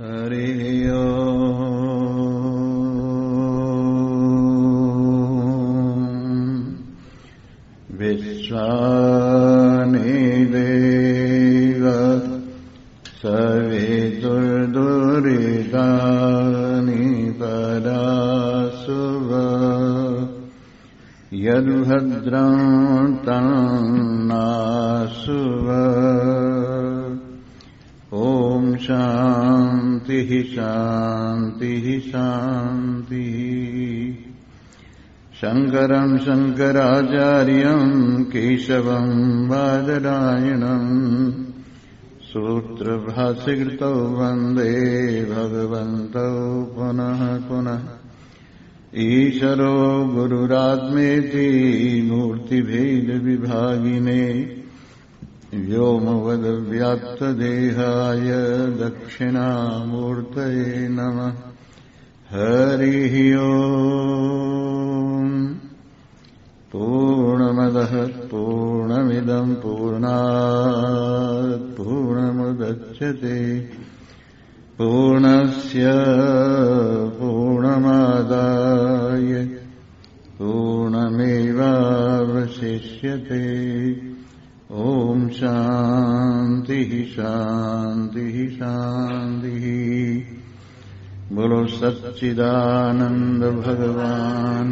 हरि ओम। विश्वानि देव सवितुर्दुरितानि परासुव यद्भद्रं तन्नासुव। ओम शांति शांति शांति। शंकरं शंकराचार्यं केशवं बादरायणं सूत्रभाष्यकृतौ वन्दे भगवन्तौ पुनः पुनः। ईश्वरो गुरुरात्मेति मूर्तिभेद विभागिने व्योमवद्व्याप्तदेहाय दक्षिणामूर्तये नमः। हरिः ओम्। पूर्णमदः पूर्णमिदं पूर्णात् पूर्णमुदच्यते पूर्णस्य पूर्णमादाय पूर्णमेवावशिष्यते। ओम शांति शांति शांति। बोलो सच्चिदानंद भगवान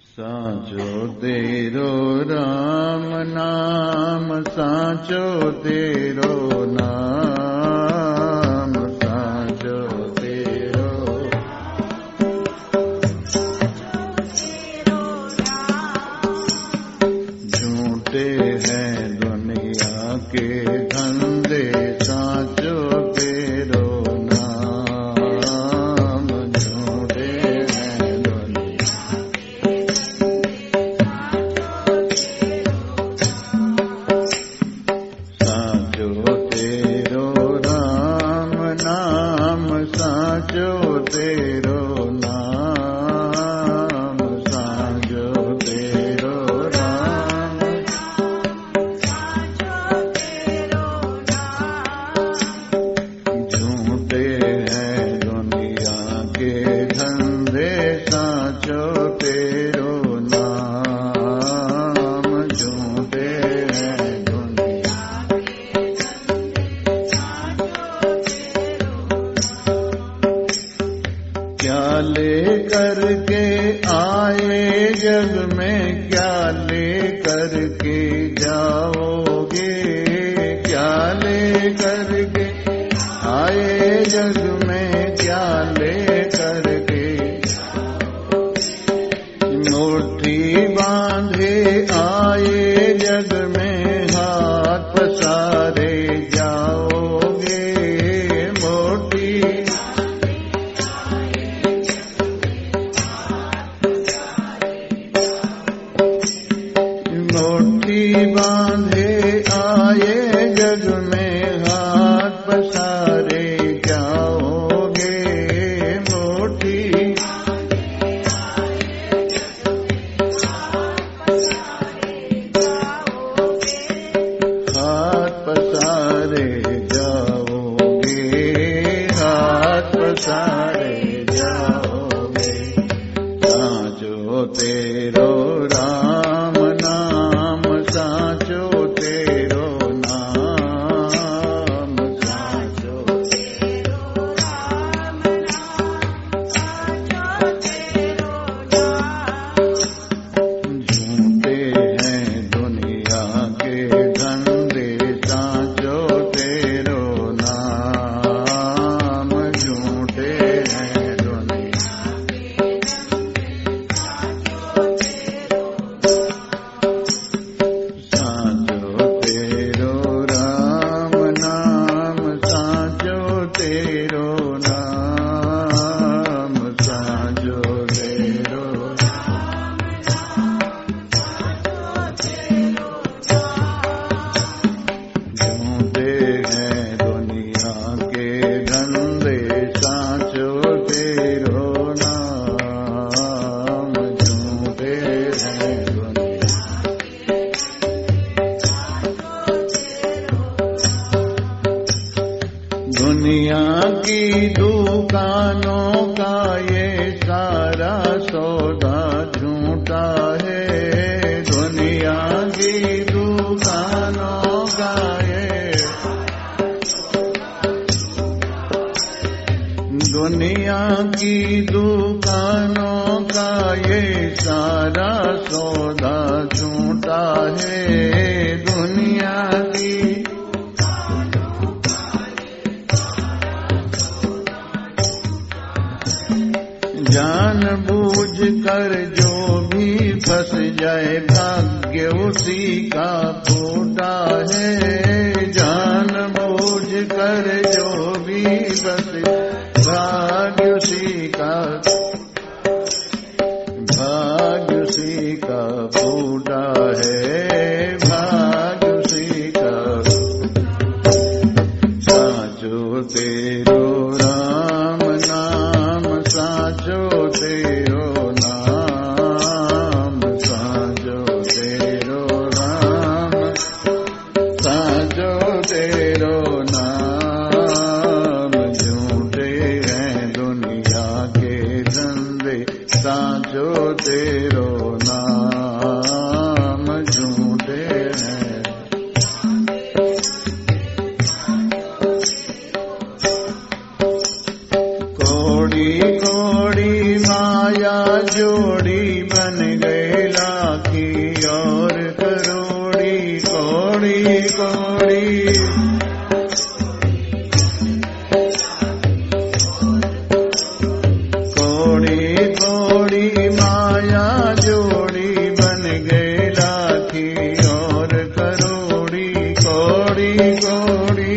साचो तेरो राम नाम, साचो तेरो नाम, साचो तेरो झूठे हैं दुनिया के धंधे, साचो तेरो नाम। झूठे हैं दुनिया साचो तेरो राम नाम, साचो तेरो नाम, साचो तेरो राम। झूठे हैं दुनिया के धंधे, साचो तेरो नाम। झूठे हैं दुनिया क्या ले करके आए जग में, क्या ले करके जाओगे। क्या ले करके आए जग में, क्या ले करके मुट्ठी बांधे आए जग में, हाथ पसारे जाओगे। मुट्ठी मुट्ठी बांधे आए जग में, हाथ पसारे जाओगे। दुनिया की दुकानों का ये सारा सौदा झूठा है। दुनिया की दुकानों का दुनिया की दुकानों का ये सारा सौदा झूठा है। दुनिया की जानबूझ कर जो भी फंस जाए भाग्य उसी का फूटा है। जानबूझ कर जो भी फंस भाग्य उसी का फूटा है। भाग्य उसी का साचो तेरो राम नाम, साचो तेरो नाम, साचो तेरो राम, साचो तेरो नाम। झूठे हैं दुनिया के धंधे, साचो तेरो नाम झूठे हैं। कोड़ी कोड़ी माया जोड़ी बन गए लाखी और करोड़ी। कोड़ी कोड़ी कोड़ी कोड़ी माया जोड़ी बन गए लाखी और करोड़ी। कोड़ी कोड़ी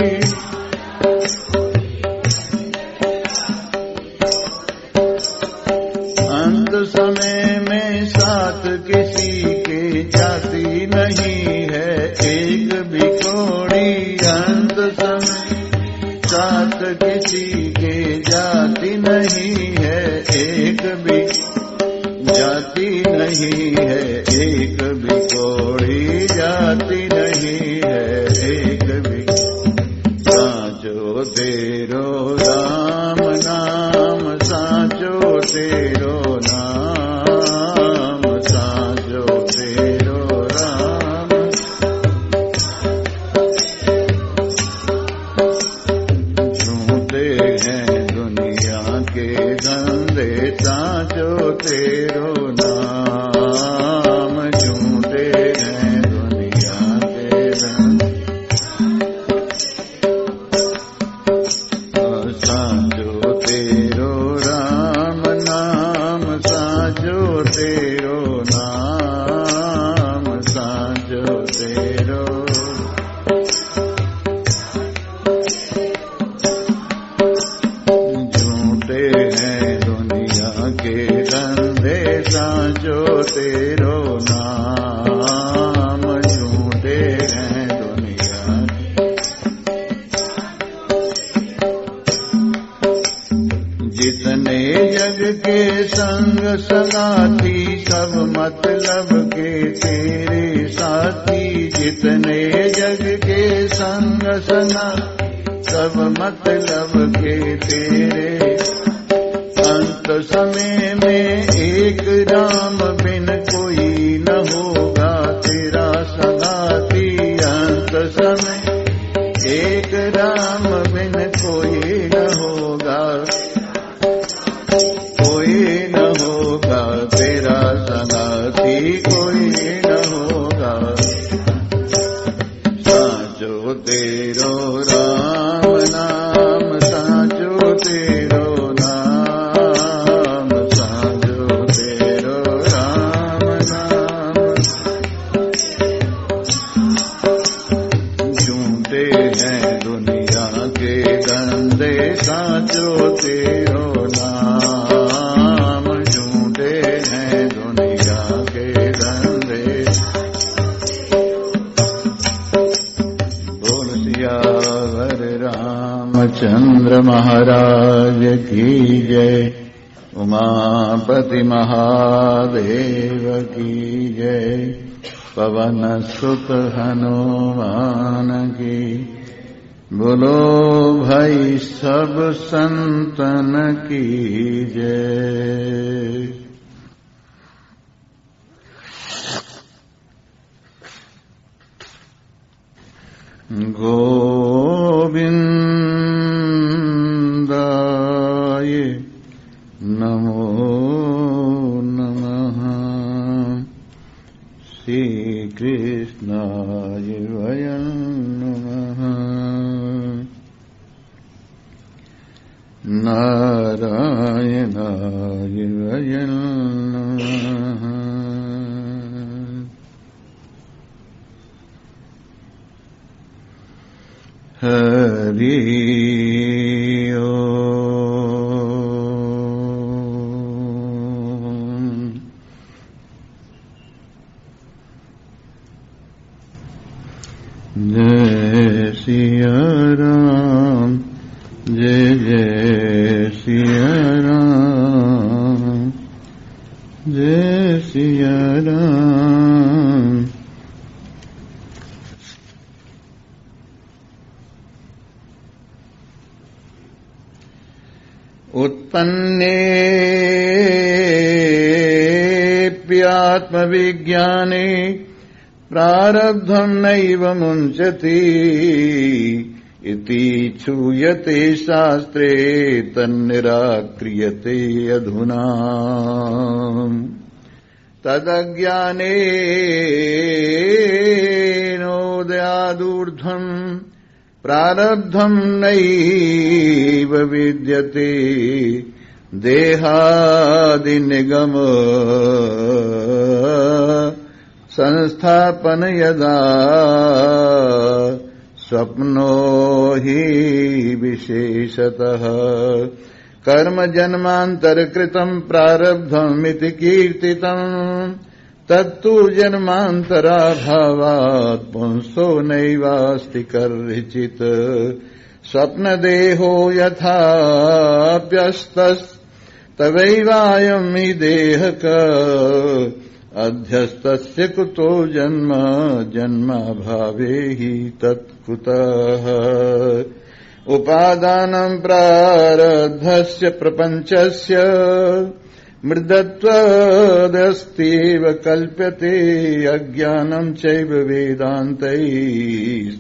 अंत समय में साथ किसी के जाती नहीं है एक भी कोड़ी। अंत समय साथ किसी के जाती नहीं है एक भी जाती नहीं है एक भी कोड़ी। जाती नहीं है एक भी। साचो तेरो राम नाम, साचो तेरो नाम, साचो तेरो राम। झूठे हैं दुनिया के धंधे, साचो तेरो नाम। झूठे हैं दुनिया के धंधे, साचो तेरो राम नाम, साचो तेरो नाम, साचो तेरो। झूठे हैं दुनिया के धंधे, साचो तेरो नाम। झूठे हैं दुनिया जितने जग के संग संगाती, सब मतलब के तेरे साथी। जितने जग के संग संगाती, सब मतलब के तेरे। अंत समय में एक राम बिन कोई न होगा तेरा संगाती। अंत समय एक राम बिन कोई न होगा, कोई न होगा तेरा संगाती, कोई न होगा। साचो तेरो राम नाम, साचो तेरो नाम, साचो तेरो राम नाम। झूठे हैं दुनिया के धंधे, साचो तेरो नाम। झूठे हैं दुनिया के धंधे। बोल सियावर रामचंद्र महाराज की जय। उमापति महादेव की जय। पवन सुत हनुमान की बोलो भाई सब संतन की जय। गोविंदाय नमो नमः। श्री कृष्णाय वयं नमः। नारायणाय वयं नमः। हरि ओम। जय सिया राम, जय जय सिया राम, जय सिया राम। उत्पन्नेऽप्यात्मविज्ञाने प्रारब्धं नैव मुञ्चति इति श्रूयते शास्त्रे तन्निराक्रियते अधुना। तदज्ञानेनोदयादूर्ध्वम् प्रारब्धं नैव विद्यते देहादिनिगम संस्थापन यदा स्वप्नो हि विशेषतः कर्म जन्मान्तरकृतं प्रारब्धमिति कीर्तितम् तत्तु जन्मान्तराभावात् पुंसो नैवास्ति कर्हिचित्। स्वप्नदेहो यथाप्यस्तस्तवैवायं हि देहक अध्यस्तस्य कुतो जन्म जन्माभावे हि तत्कुतः। उपादानं प्रारब्धस्य प्रपञ्चस्य मृदत्वदस्त्येव कल्प्यते अज्ञानं चैव वेदान्तैः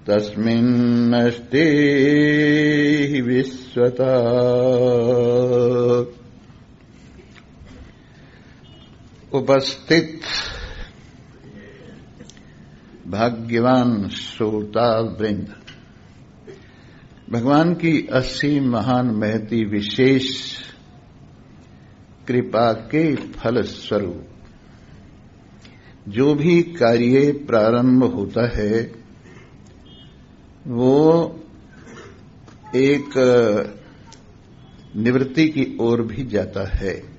तस्मिन्नष्टे हि विश्वतः। उपस्थित भाग्यवान श्रोता वृंद, भगवान की असीम महान महती विशेष कृपा के फल स्वरूप जो भी कार्य प्रारंभ होता है वो एक निवृत्ति की ओर भी जाता है।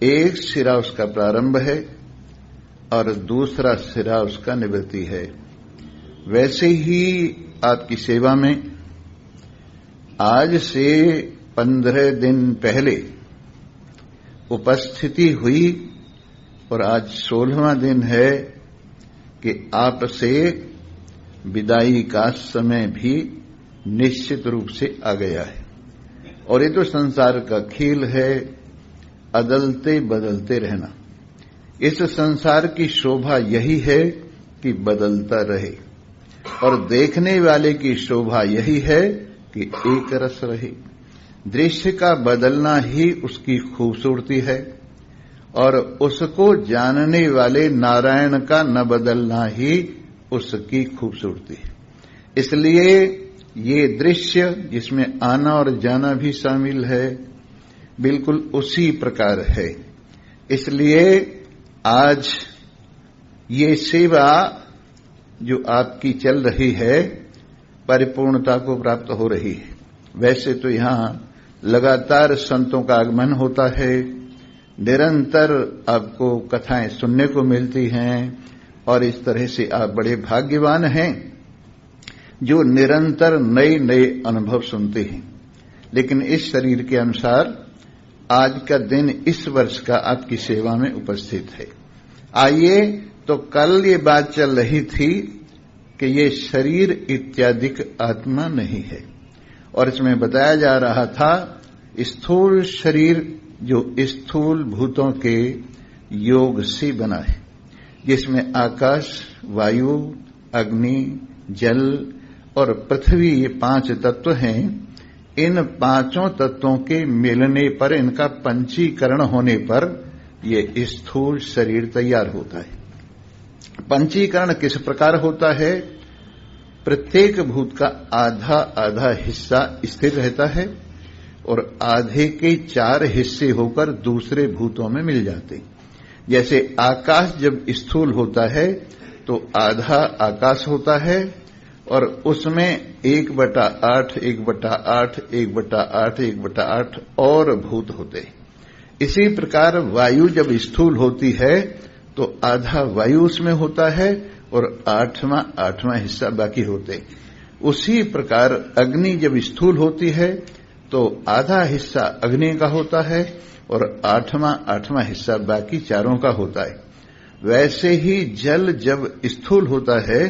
एक सिरा उसका प्रारंभ है और दूसरा सिरा उसका निवृत्ति है। वैसे ही आपकी सेवा में आज से 15 दिन पहले उपस्थिति हुई और आज 16वां दिन है कि आपसे विदाई का समय भी निश्चित रूप से आ गया है। और ये तो संसार का खेल है, अदलते बदलते रहना। इस संसार की शोभा यही है कि बदलता रहे और देखने वाले की शोभा यही है कि एक रस रहे। दृश्य का बदलना ही उसकी खूबसूरती है और उसको जानने वाले नारायण का न बदलना ही उसकी खूबसूरती है। इसलिए ये दृश्य जिसमें आना और जाना भी शामिल है बिल्कुल उसी प्रकार है। इसलिए आज ये सेवा जो आपकी चल रही है परिपूर्णता को प्राप्त हो रही है। वैसे तो यहां लगातार संतों का आगमन होता है, निरंतर आपको कथाएं सुनने को मिलती हैं और इस तरह से आप बड़े भाग्यवान हैं जो निरंतर नए नए अनुभव सुनते हैं। लेकिन इस शरीर के अनुसार आज का दिन इस वर्ष का आपकी सेवा में उपस्थित है। आइए, तो कल ये बात चल रही थी कि ये शरीर इत्यादि आत्मा नहीं है। और इसमें बताया जा रहा था स्थूल शरीर जो स्थूल भूतों के योग से बना है, जिसमें आकाश, वायु, अग्नि, जल और पृथ्वी ये 5 तत्व हैं। इन 5 तत्वों के मिलने पर, इनका पंचीकरण होने पर ये स्थूल शरीर तैयार होता है। पंचीकरण किस प्रकार होता है? प्रत्येक भूत का आधा आधा हिस्सा स्थिर रहता है और आधे के 4 हिस्से होकर दूसरे भूतों में मिल जाते। जैसे आकाश जब स्थूल होता है तो आधा आकाश होता है और उसमें 1/8, 1/8, 1/8, 1/8 और भूत होते। इसी प्रकार वायु जब स्थूल होती है तो आधा वायु उसमें होता है और 8वां हिस्सा बाकी होते। उसी प्रकार अग्नि जब स्थूल होती है तो आधा हिस्सा अग्नि का होता है और 8वां हिस्सा बाकी चारों का होता है। वैसे ही जल जब स्थूल होता है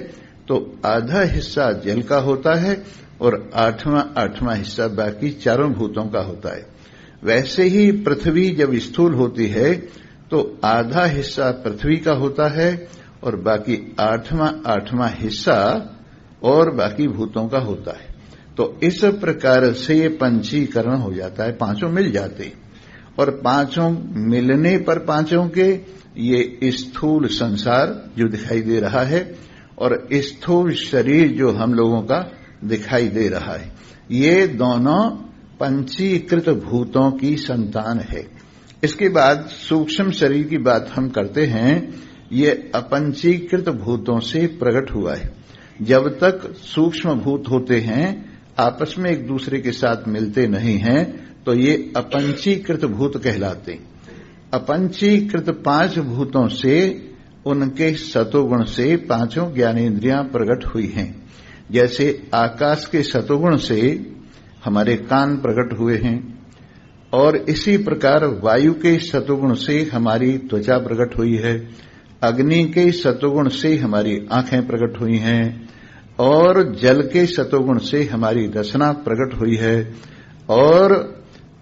तो आधा हिस्सा जल का होता है और 8वां हिस्सा बाकी चारों भूतों का होता है। वैसे ही पृथ्वी जब स्थूल होती है तो आधा हिस्सा पृथ्वी का होता है और बाकी 8वां हिस्सा और बाकी भूतों का होता है। तो इस प्रकार से ये पंचीकरण हो जाता है, 5 मिल जाते और 5 मिलने पर 5 के ये स्थूल संसार जो दिखाई दे रहा है और स्थूल शरीर जो हम लोगों का दिखाई दे रहा है, ये दोनों पंचीकृत भूतों की संतान है। इसके बाद सूक्ष्म शरीर की बात हम करते हैं। ये अपंचीकृत भूतों से प्रकट हुआ है। जब तक सूक्ष्म भूत होते हैं आपस में एक दूसरे के साथ मिलते नहीं हैं तो ये अपंचीकृत भूत कहलाते। अपंचीकृत 5 भूतों से, उनके सतोगुण से 5 ज्ञानेन्द्रियां प्रकट हुई हैं। जैसे आकाश के सतोगुण से हमारे कान प्रकट हुए हैं और इसी प्रकार वायु के सतोगुण से हमारी त्वचा प्रकट हुई है, अग्नि के सतोगुण से हमारी आंखें प्रकट हुई हैं और जल के सतोगुण से हमारी रसना प्रकट हुई है और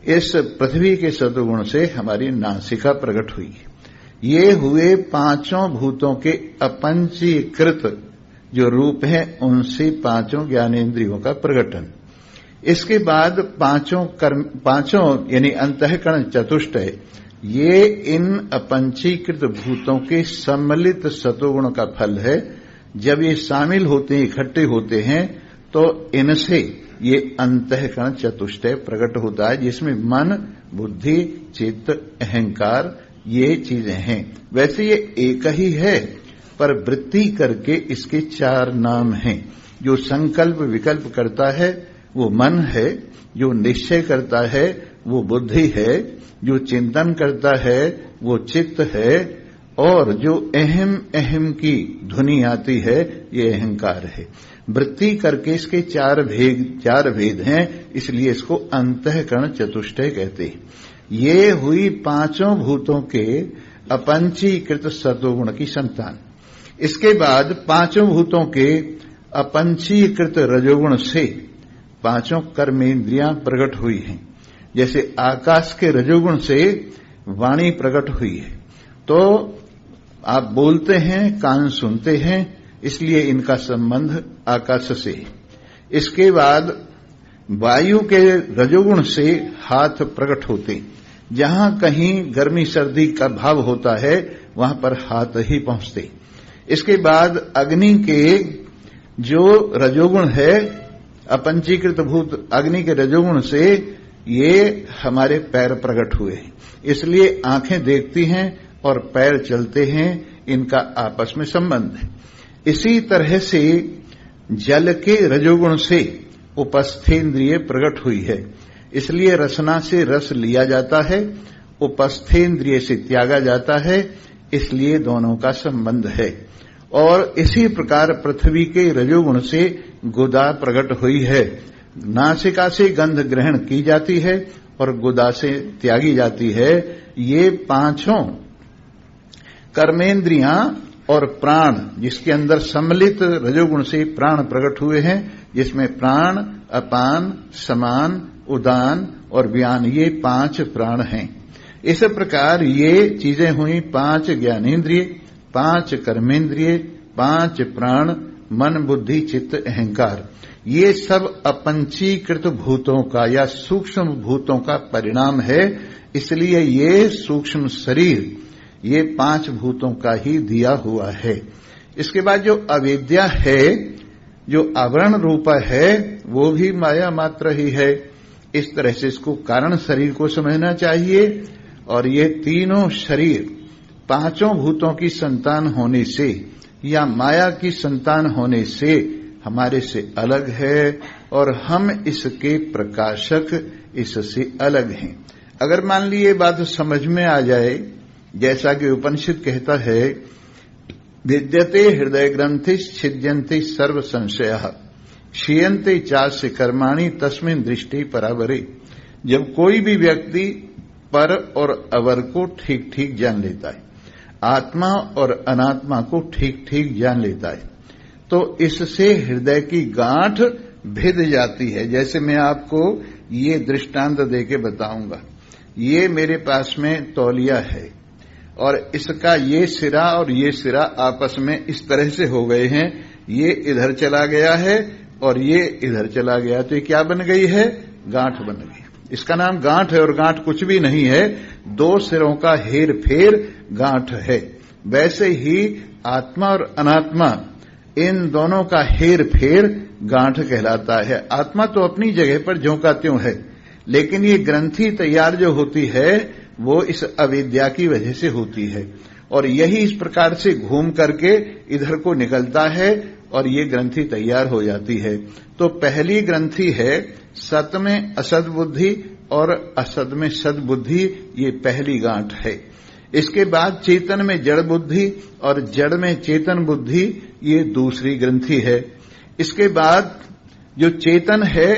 इस पृथ्वी के सतोगुण से हमारी नासिका प्रकट हुई है। ये हुए 5 भूतों के अपंचीकृत जो रूप हैं, उनसे 5 ज्ञानेन्द्रियों का प्रकटन। इसके बाद 5 यानी अंतःकरण चतुष्टय, ये इन अपंचीकृत भूतों के सम्मिलित सतोगुण का फल है। जब ये शामिल होते हैं, इकट्ठे होते हैं, तो इनसे ये अंतःकरण चतुष्टय प्रकट होता है, जिसमें मन, बुद्धि, चित्त, अहंकार ये चीजें हैं। वैसे ये एक ही है पर वृत्ति करके इसके 4 नाम हैं। जो संकल्प विकल्प करता है वो मन है, जो निश्चय करता है वो बुद्धि है, जो चिंतन करता है वो चित्त है और जो अहम अहम की ध्वनि आती है ये अहंकार है। वृत्ति करके इसके 4 भेद हैं, इसलिए इसको अंतःकरण चतुष्टय कहते हैं। ये हुई 5 भूतों के अपंचीकृत सतोगुण की संतान। इसके बाद 5 भूतों के अपंचीकृत रजोगुण से 5 कर्मेंद्रियां प्रकट हुई हैं। जैसे आकाश के रजोगुण से वाणी प्रकट हुई है, तो आप बोलते हैं, कान सुनते हैं, इसलिए इनका संबंध आकाश से है। इसके बाद वायु के रजोगुण से हाथ प्रकट होते। जहां कहीं गर्मी सर्दी का भाव होता है वहां पर हाथ ही पहुंचते। इसके बाद अग्नि के जो रजोगुण है, अपंचीकृत भूत अग्नि के रजोगुण से ये हमारे पैर प्रकट हुए हैं, इसलिए आंखें देखती हैं और पैर चलते हैं, इनका आपस में संबंध है। इसी तरह से जल के रजोगुण से उपस्थेंद्रिय प्रकट हुई है, इसलिए रसना से रस लिया जाता है, उपस्थेंद्रिय से त्यागा जाता है, इसलिए दोनों का संबंध है। और इसी प्रकार पृथ्वी के रजोगुण से गुदा प्रकट हुई है। नासिका से गंध ग्रहण की जाती है और गुदा से त्यागी जाती है। ये 5 कर्मेंद्रियां और प्राण, जिसके अंदर सम्मिलित रजोगुण से प्राण प्रकट हुए हैं, जिसमें प्राण, अपान, समान, उदान और व्यान, ये 5 प्राण हैं। इस प्रकार ये चीजें हुई 5 ज्ञानेन्द्रिय, 5 कर्मेंद्रिय, 5 प्राण, मन, बुद्धि, चित्त, अहंकार। ये सब अपंचीकृत भूतों का या सूक्ष्म भूतों का परिणाम है। इसलिए ये सूक्ष्म शरीर ये 5 भूतों का ही दिया हुआ है। इसके बाद जो अविद्या है, जो आवरण रूपा है, वो भी माया मात्र ही है। इस तरह से इसको कारण शरीर को समझना चाहिए। और ये तीनों शरीर 5 भूतों की संतान होने से या माया की संतान होने से हमारे से अलग है और हम इसके प्रकाशक इससे अलग हैं। अगर मान ली ये बात समझ में आ जाए, जैसा कि उपनिषद कहता है, विद्यते हृदय ग्रंथि छिद्यन्ते सर्व संशयः क्षीयन्ते चास्य कर्माणि तस्मिन् दृष्टि परावरे। जब कोई भी व्यक्ति पर और अवर को ठीक ठीक जान लेता है, आत्मा और अनात्मा को ठीक ठीक जान लेता है, तो इससे हृदय की गांठ भिद जाती है। जैसे मैं आपको ये दृष्टांत देके बताऊंगा। ये मेरे पास में तौलिया है और इसका ये सिरा और ये सिरा आपस में इस तरह से हो गए हैं, ये इधर चला गया है और ये इधर चला गया, तो ये क्या बन गई है? गांठ बन गई। इसका नाम गांठ है और गांठ कुछ भी नहीं है, 2 सिरों का हेर फेर गांठ है। वैसे ही आत्मा और अनात्मा, इन दोनों का हेर फेर गांठ कहलाता है। आत्मा तो अपनी जगह पर ज्यों का त्यों है, लेकिन ये ग्रंथि तैयार जो होती है वो इस अविद्या की वजह से होती है और यही इस प्रकार से घूम करके इधर को निकलता है और ये ग्रंथि तैयार हो जाती है। तो पहली ग्रंथि है सत में असद बुद्धि और असद में सद बुद्धि, ये पहली गांठ है। इसके बाद चेतन में जड़ बुद्धि और जड़ में चेतन बुद्धि, ये दूसरी ग्रंथि है। इसके बाद जो चेतन है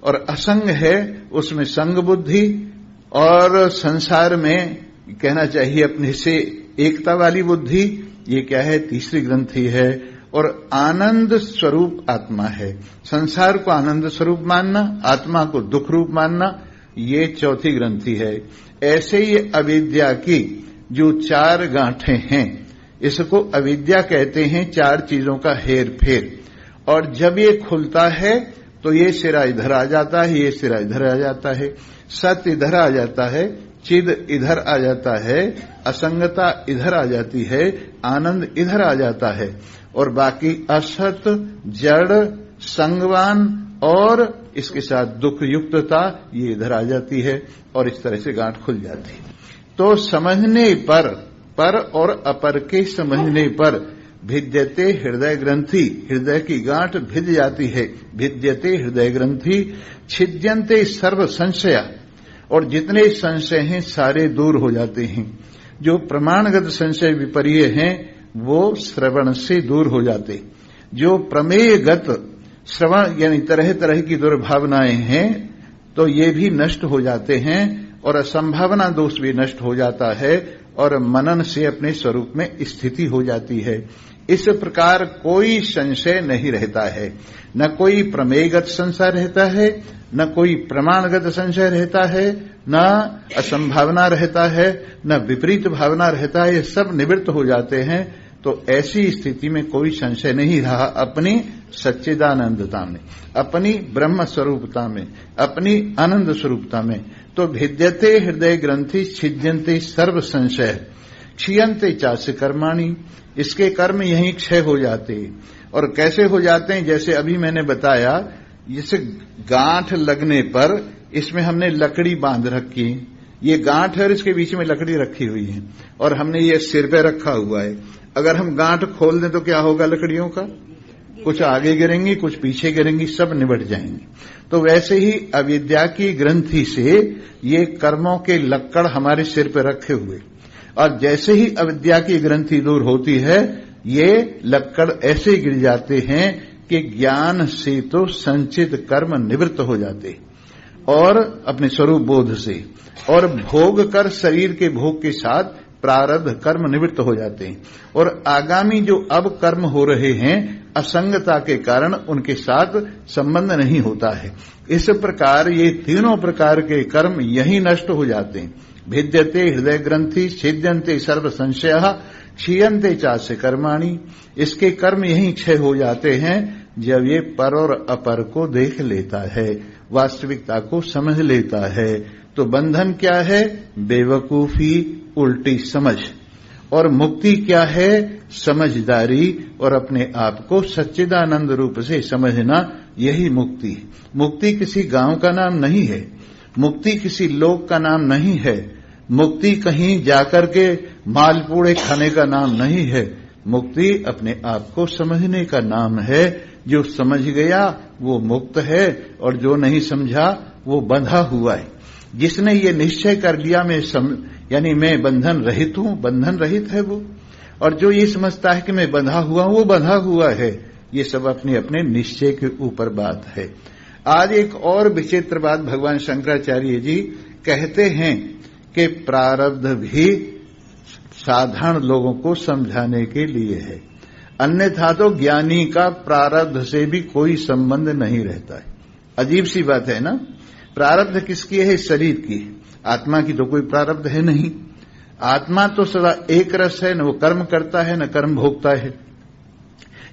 और असंग है उसमें संग बुद्धि, और संसार में कहना चाहिए अपने से एकता वाली बुद्धि, ये क्या है? तीसरी ग्रंथि है। और आनंद स्वरूप आत्मा है। संसार को आनंद स्वरूप मानना, आत्मा को दुख रूप मानना, ये चौथी ग्रंथि है। ऐसे ये अविद्या की जो 4 गांठें हैं, इसको अविद्या कहते हैं, 4 चीजों का हेर फेर। और जब ये खुलता है तो ये सिरा इधर आ जाता है, ये सिरा इधर आ जाता है, सत इधर आ जाता है, चिद इधर आ जाता है, असंगता इधर आ जाती है, आनंद इधर आ जाता है और बाकी असत, जड़, संगवान और इसके साथ दुख युक्तता ये इधर आ जाती है और इस तरह से गांठ खुल जाती है। तो समझने पर और अपर के समझने पर भिद्यते हृदय ग्रंथि, हृदय की गांठ भिद जाती है। भिद्यते हृदय ग्रंथि छिद्यन्ते सर्व संशय, और जितने संशय हैं सारे दूर हो जाते हैं। जो प्रमाणगत संशय विपर्य हैं वो श्रवण से दूर हो जाते। जो प्रमेयगत श्रवण यानी तरह तरह की दुर्भावनाएं हैं तो ये भी नष्ट हो जाते हैं और असंभावना दोष भी नष्ट हो जाता है और मनन से अपने स्वरूप में स्थिति हो जाती है। इस प्रकार कोई संशय नहीं रहता है, न कोई प्रमेयगत संशय रहता है, न कोई प्रमाणगत संशय रहता है, न असंभावना रहता है, न विपरीत भावना रहता है, ये सब निवृत्त हो जाते हैं। तो ऐसी स्थिति में कोई संशय नहीं रहा अपनी सच्चिदानंदता में, अपनी ब्रह्म स्वरूपता में, अपनी आनंद स्वरूपता में। तो भिद्यते हृदय ग्रंथि छिद्यन्ते सर्व संशय क्षीयन्ते चास्य कर्माणि, इसके कर्म यहीं क्षय हो जाते। और कैसे हो जाते हैं? जैसे अभी मैंने बताया, जैसे गांठ लगने पर इसमें हमने लकड़ी बांध रखी, ये गांठ है और इसके बीच में लकड़ी रखी हुई है और हमने ये सिर पे रखा हुआ है। अगर हम गांठ खोल दें तो क्या होगा? लकड़ियों का कुछ आगे गिरेंगी, कुछ पीछे गिरेंगी, सब निबट जाएंगी। तो वैसे ही अविद्या की ग्रंथि से ये कर्मों के लक्कड़ हमारे सिर पे रखे हुए, और जैसे ही अविद्या की ग्रंथि दूर होती है ये लक्कड़ ऐसे गिर जाते हैं कि ज्ञान से तो संचित कर्म निवृत्त हो जाते और अपने स्वरूप बोध से, और भोग कर शरीर के भोग के साथ प्रारब्ध कर्म निवृत्त हो जाते हैं और आगामी जो अब कर्म हो रहे हैं असंगता के कारण उनके साथ संबंध नहीं होता है। इस प्रकार ये तीनों प्रकार के कर्म यही नष्ट हो जाते हैं। भिद्यते हृदय ग्रंथि, छिद्यन्ते सर्व संशय, क्षीयन्ते चास्य कर्माणि। इसके कर्म यही क्षय हो जाते हैं जब ये पर और अपर को देख लेता है, वास्तविकता को समझ लेता है। तो बंधन क्या है? बेवकूफी, उल्टी समझ। और मुक्ति क्या है? समझदारी और अपने आप को सच्चिदानंद रूप से समझना, यही मुक्ति है। मुक्ति किसी गांव का नाम नहीं है, मुक्ति किसी लोक का नाम नहीं है, मुक्ति कहीं जाकर के मालपूड़े खाने का नाम नहीं है। मुक्ति अपने आप को समझने का नाम है। जो समझ गया वो मुक्त है और जो नहीं समझा वो बंधा हुआ है। जिसने ये निश्चय कर लिया यानी मैं बंधन रहित हूं, बंधन रहित है वो। और जो ये समझता है कि मैं बंधा हुआ हूं, वो बंधा हुआ है। ये सब अपने अपने निश्चय के ऊपर बात है। आज एक और विचित्र बात भगवान शंकराचार्य जी कहते हैं कि प्रारब्ध भी साधारण लोगों को समझाने के लिए है, अन्यथा तो ज्ञानी का प्रारब्ध से भी कोई संबंध नहीं रहता है। अजीब सी बात है ना। प्रारब्ध किसकी है? शरीर की। आत्मा की तो कोई प्रारब्ध है नहीं। आत्मा तो सदा एक रस है, न वो कर्म करता है न कर्म भोगता है।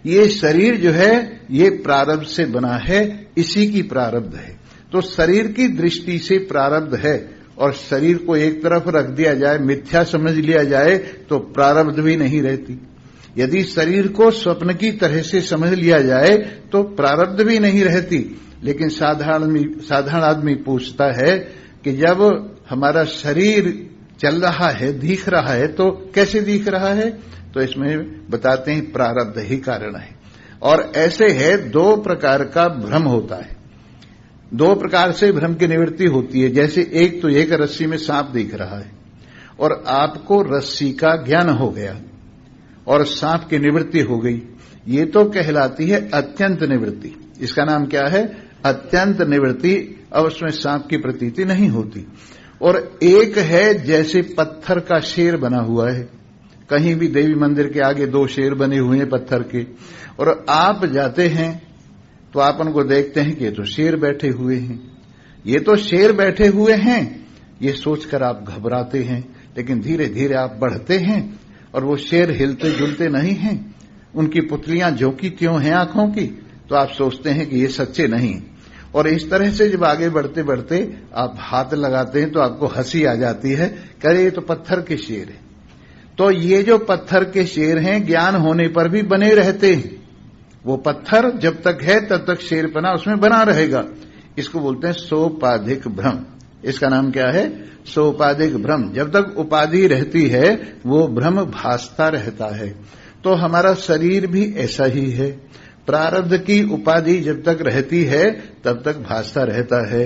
ये शरीर जो है ये प्रारब्ध से बना है, इसी की प्रारब्ध है। तो शरीर की दृष्टि से प्रारब्ध है और शरीर को एक तरफ रख दिया जाए, मिथ्या समझ लिया जाए तो प्रारब्ध भी नहीं रहती। यदि शरीर को स्वप्न की तरह से समझ लिया जाए तो प्रारब्ध भी नहीं रहती। लेकिन साधारण आदमी पूछता है कि जब हमारा शरीर चल रहा है, दिख रहा है, तो कैसे दिख रहा है? तो इसमें बताते हैं प्रारब्ध ही कारण है। और ऐसे है, दो प्रकार का भ्रम होता है, दो प्रकार से भ्रम की निवृत्ति होती है। जैसे एक तो एक रस्सी में सांप दिख रहा है और आपको रस्सी का ज्ञान हो गया और सांप की निवृत्ति हो गई, ये तो कहलाती है अत्यंत निवृत्ति। इसका नाम क्या है? अत्यंत निवृत्ति। अब उसमें सांप की प्रतीति नहीं होती। और एक है जैसे पत्थर का शेर बना हुआ है, कहीं भी देवी मंदिर के आगे दो शेर बने हुए हैं पत्थर के, और आप जाते हैं तो आप उनको देखते हैं कि ये तो शेर बैठे हुए हैं, ये तो शेर बैठे हुए हैं, ये सोचकर आप घबराते हैं। लेकिन धीरे धीरे आप बढ़ते हैं और वो शेर हिलते जुलते नहीं हैं, उनकी पुतलियां झोंकी त्यों हैं आंखों की, तो आप सोचते हैं कि ये सच्चे नहीं। और इस तरह से जब आगे बढ़ते बढ़ते आप हाथ लगाते हैं तो आपको हंसी आ जाती है, करे ये तो पत्थर के शेर है। तो ये जो पत्थर के शेर हैं ज्ञान होने पर भी बने रहते हैं। वो पत्थर जब तक है तब तक शेरपना उसमें बना रहेगा। इसको बोलते हैं सोपाधिक भ्रम। इसका नाम क्या है? सोपाधिक भ्रम। जब तक उपाधि रहती है वो भ्रम भासता रहता है। तो हमारा शरीर भी ऐसा ही है, प्रारब्ध की उपाधि जब तक रहती है तब तक भासता रहता है।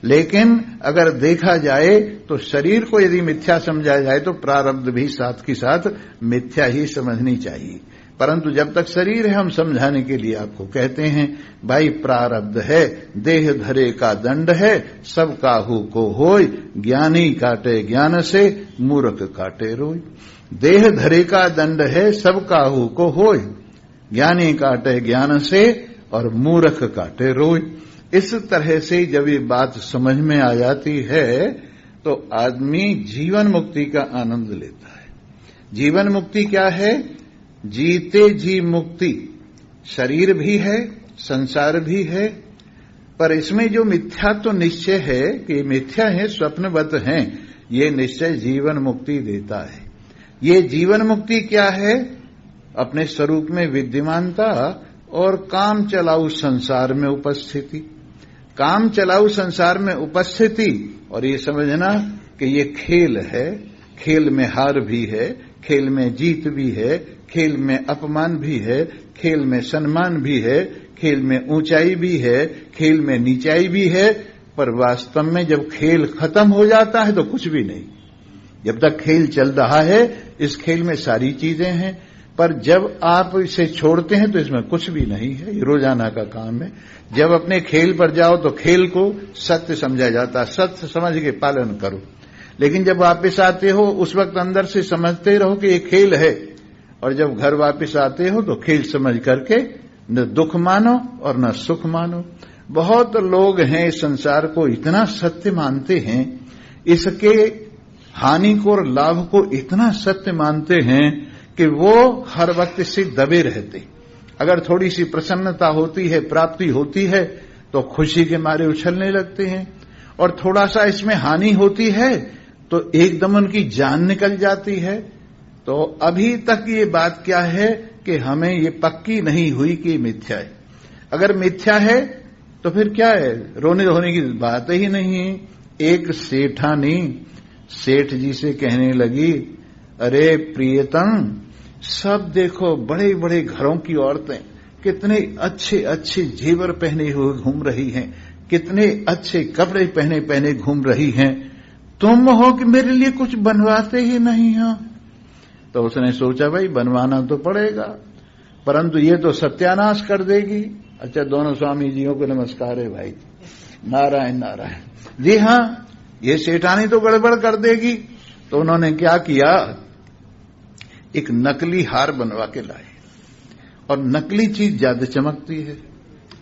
लेकिन अगर देखा जाए तो शरीर को यदि मिथ्या समझा जाए तो प्रारब्ध भी साथ के साथ मिथ्या ही समझनी चाहिए। परंतु जब तक शरीर है हम समझाने के लिए आपको कहते हैं भाई प्रारब्ध है, देह धरे का दंड है, सब काहू को होय, ज्ञानी काटे ज्ञान से, मूर्ख काटे रोय। देह धरे का दंड है, सब काहू को होय, ज्ञानी काटे ज्ञान से और मूर्ख काटे रोय। इस तरह से जब ये बात समझ में आ जाती है तो आदमी जीवन मुक्ति का आनंद लेता है। जीवन मुक्ति क्या है? जीते जी मुक्ति। शरीर भी है, संसार भी है, पर इसमें जो मिथ्या तो निश्चय है कि मिथ्या है, स्वप्नवत हैं, ये निश्चय जीवन मुक्ति देता है। ये जीवन मुक्ति क्या है? अपने स्वरूप में विद्यमानता और काम चलाऊ संसार में उपस्थिति। काम चलाऊ संसार में उपस्थिति और ये समझना कि ये खेल है, खेल में हार भी है, खेल में जीत भी है, खेल में अपमान भी है, खेल में सम्मान भी है, खेल में ऊंचाई भी है, खेल में नीचाई भी है। पर वास्तव में जब खेल खत्म हो जाता है तो कुछ भी नहीं। जब तक खेल चल रहा है इस खेल में सारी चीजें हैं, पर जब आप इसे छोड़ते हैं तो इसमें कुछ भी नहीं है। ये रोजाना का काम है। जब अपने खेल पर जाओ तो खेल को सत्य समझा जाता है, सत्य समझ के पालन करो। लेकिन जब वापस आते हो उस वक्त अंदर से समझते रहो कि ये खेल है, और जब घर वापस आते हो तो खेल समझ करके न दुख मानो और न सुख मानो। बहुत लोग हैं इस संसार को इतना सत्य मानते हैं, इसके हानि को और लाभ को इतना सत्य मानते हैं कि वो हर वक्त इससे दबे रहते। अगर थोड़ी सी प्रसन्नता होती है, प्राप्ति होती है, तो खुशी के मारे उछलने लगते हैं, और थोड़ा सा इसमें हानि होती है तो एकदम उनकी जान निकल जाती है। तो अभी तक ये बात क्या है कि हमें ये पक्की नहीं हुई कि मिथ्या है। अगर मिथ्या है तो फिर क्या है, रोने धोने की बात ही नहीं है। एक सेठानी सेठ जी से कहने लगी, अरे प्रियतम, सब देखो बड़े बड़े घरों की औरतें कितने अच्छे अच्छे जेवर पहने हुए घूम रही हैं, कितने अच्छे कपड़े पहने पहने घूम रही हैं, तुम हो कि मेरे लिए कुछ बनवाते ही नहीं हो। तो उसने सोचा भाई बनवाना तो पड़ेगा, परंतु ये तो सत्यानाश कर देगी। अच्छा, दोनों स्वामी जियों को नमस्कार है भाई, नारायण नारायण। जी हाँ, ये सेठानी तो गड़बड़ कर देगी। तो उन्होंने क्या किया, एक नकली हार बनवा के लाए। और नकली चीज ज्यादा चमकती है,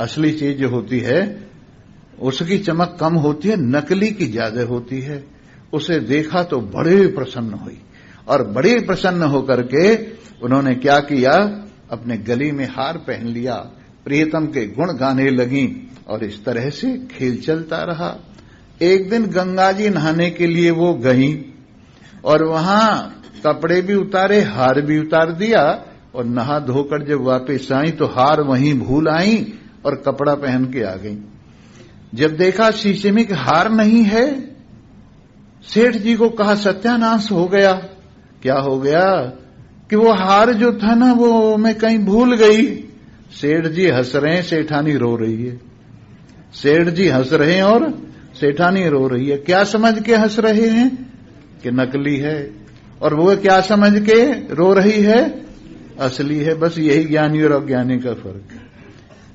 असली चीज जो होती है उसकी चमक कम होती है, नकली की ज्यादा होती है। उसे देखा तो बड़े प्रसन्न हुई, और बड़े प्रसन्न होकर के उन्होंने क्या किया, अपने गले में हार पहन लिया, प्रियतम के गुण गाने लगी, और इस तरह से खेल चलता रहा। एक दिन गंगा जी नहाने के लिए वो गई, और वहां कपड़े भी उतारे, हार भी उतार दिया, और नहा धोकर जब वापस आई तो हार वहीं भूल आई और कपड़ा पहन के आ गई। जब देखा शीशे में कि हार नहीं है, सेठ जी को कहा सत्यानाश हो गया। क्या हो गया कि वो हार जो था ना वो मैं कहीं भूल गई। सेठ जी हंस रहे हैं, सेठानी रो रही है। सेठ जी हंस रहे हैं और सेठानी रो रही है। क्या समझ के हंस रहे हैं कि नकली है, और वो क्या समझ के रो रही है, असली है। बस यही ज्ञानी और अज्ञानी का फर्क है।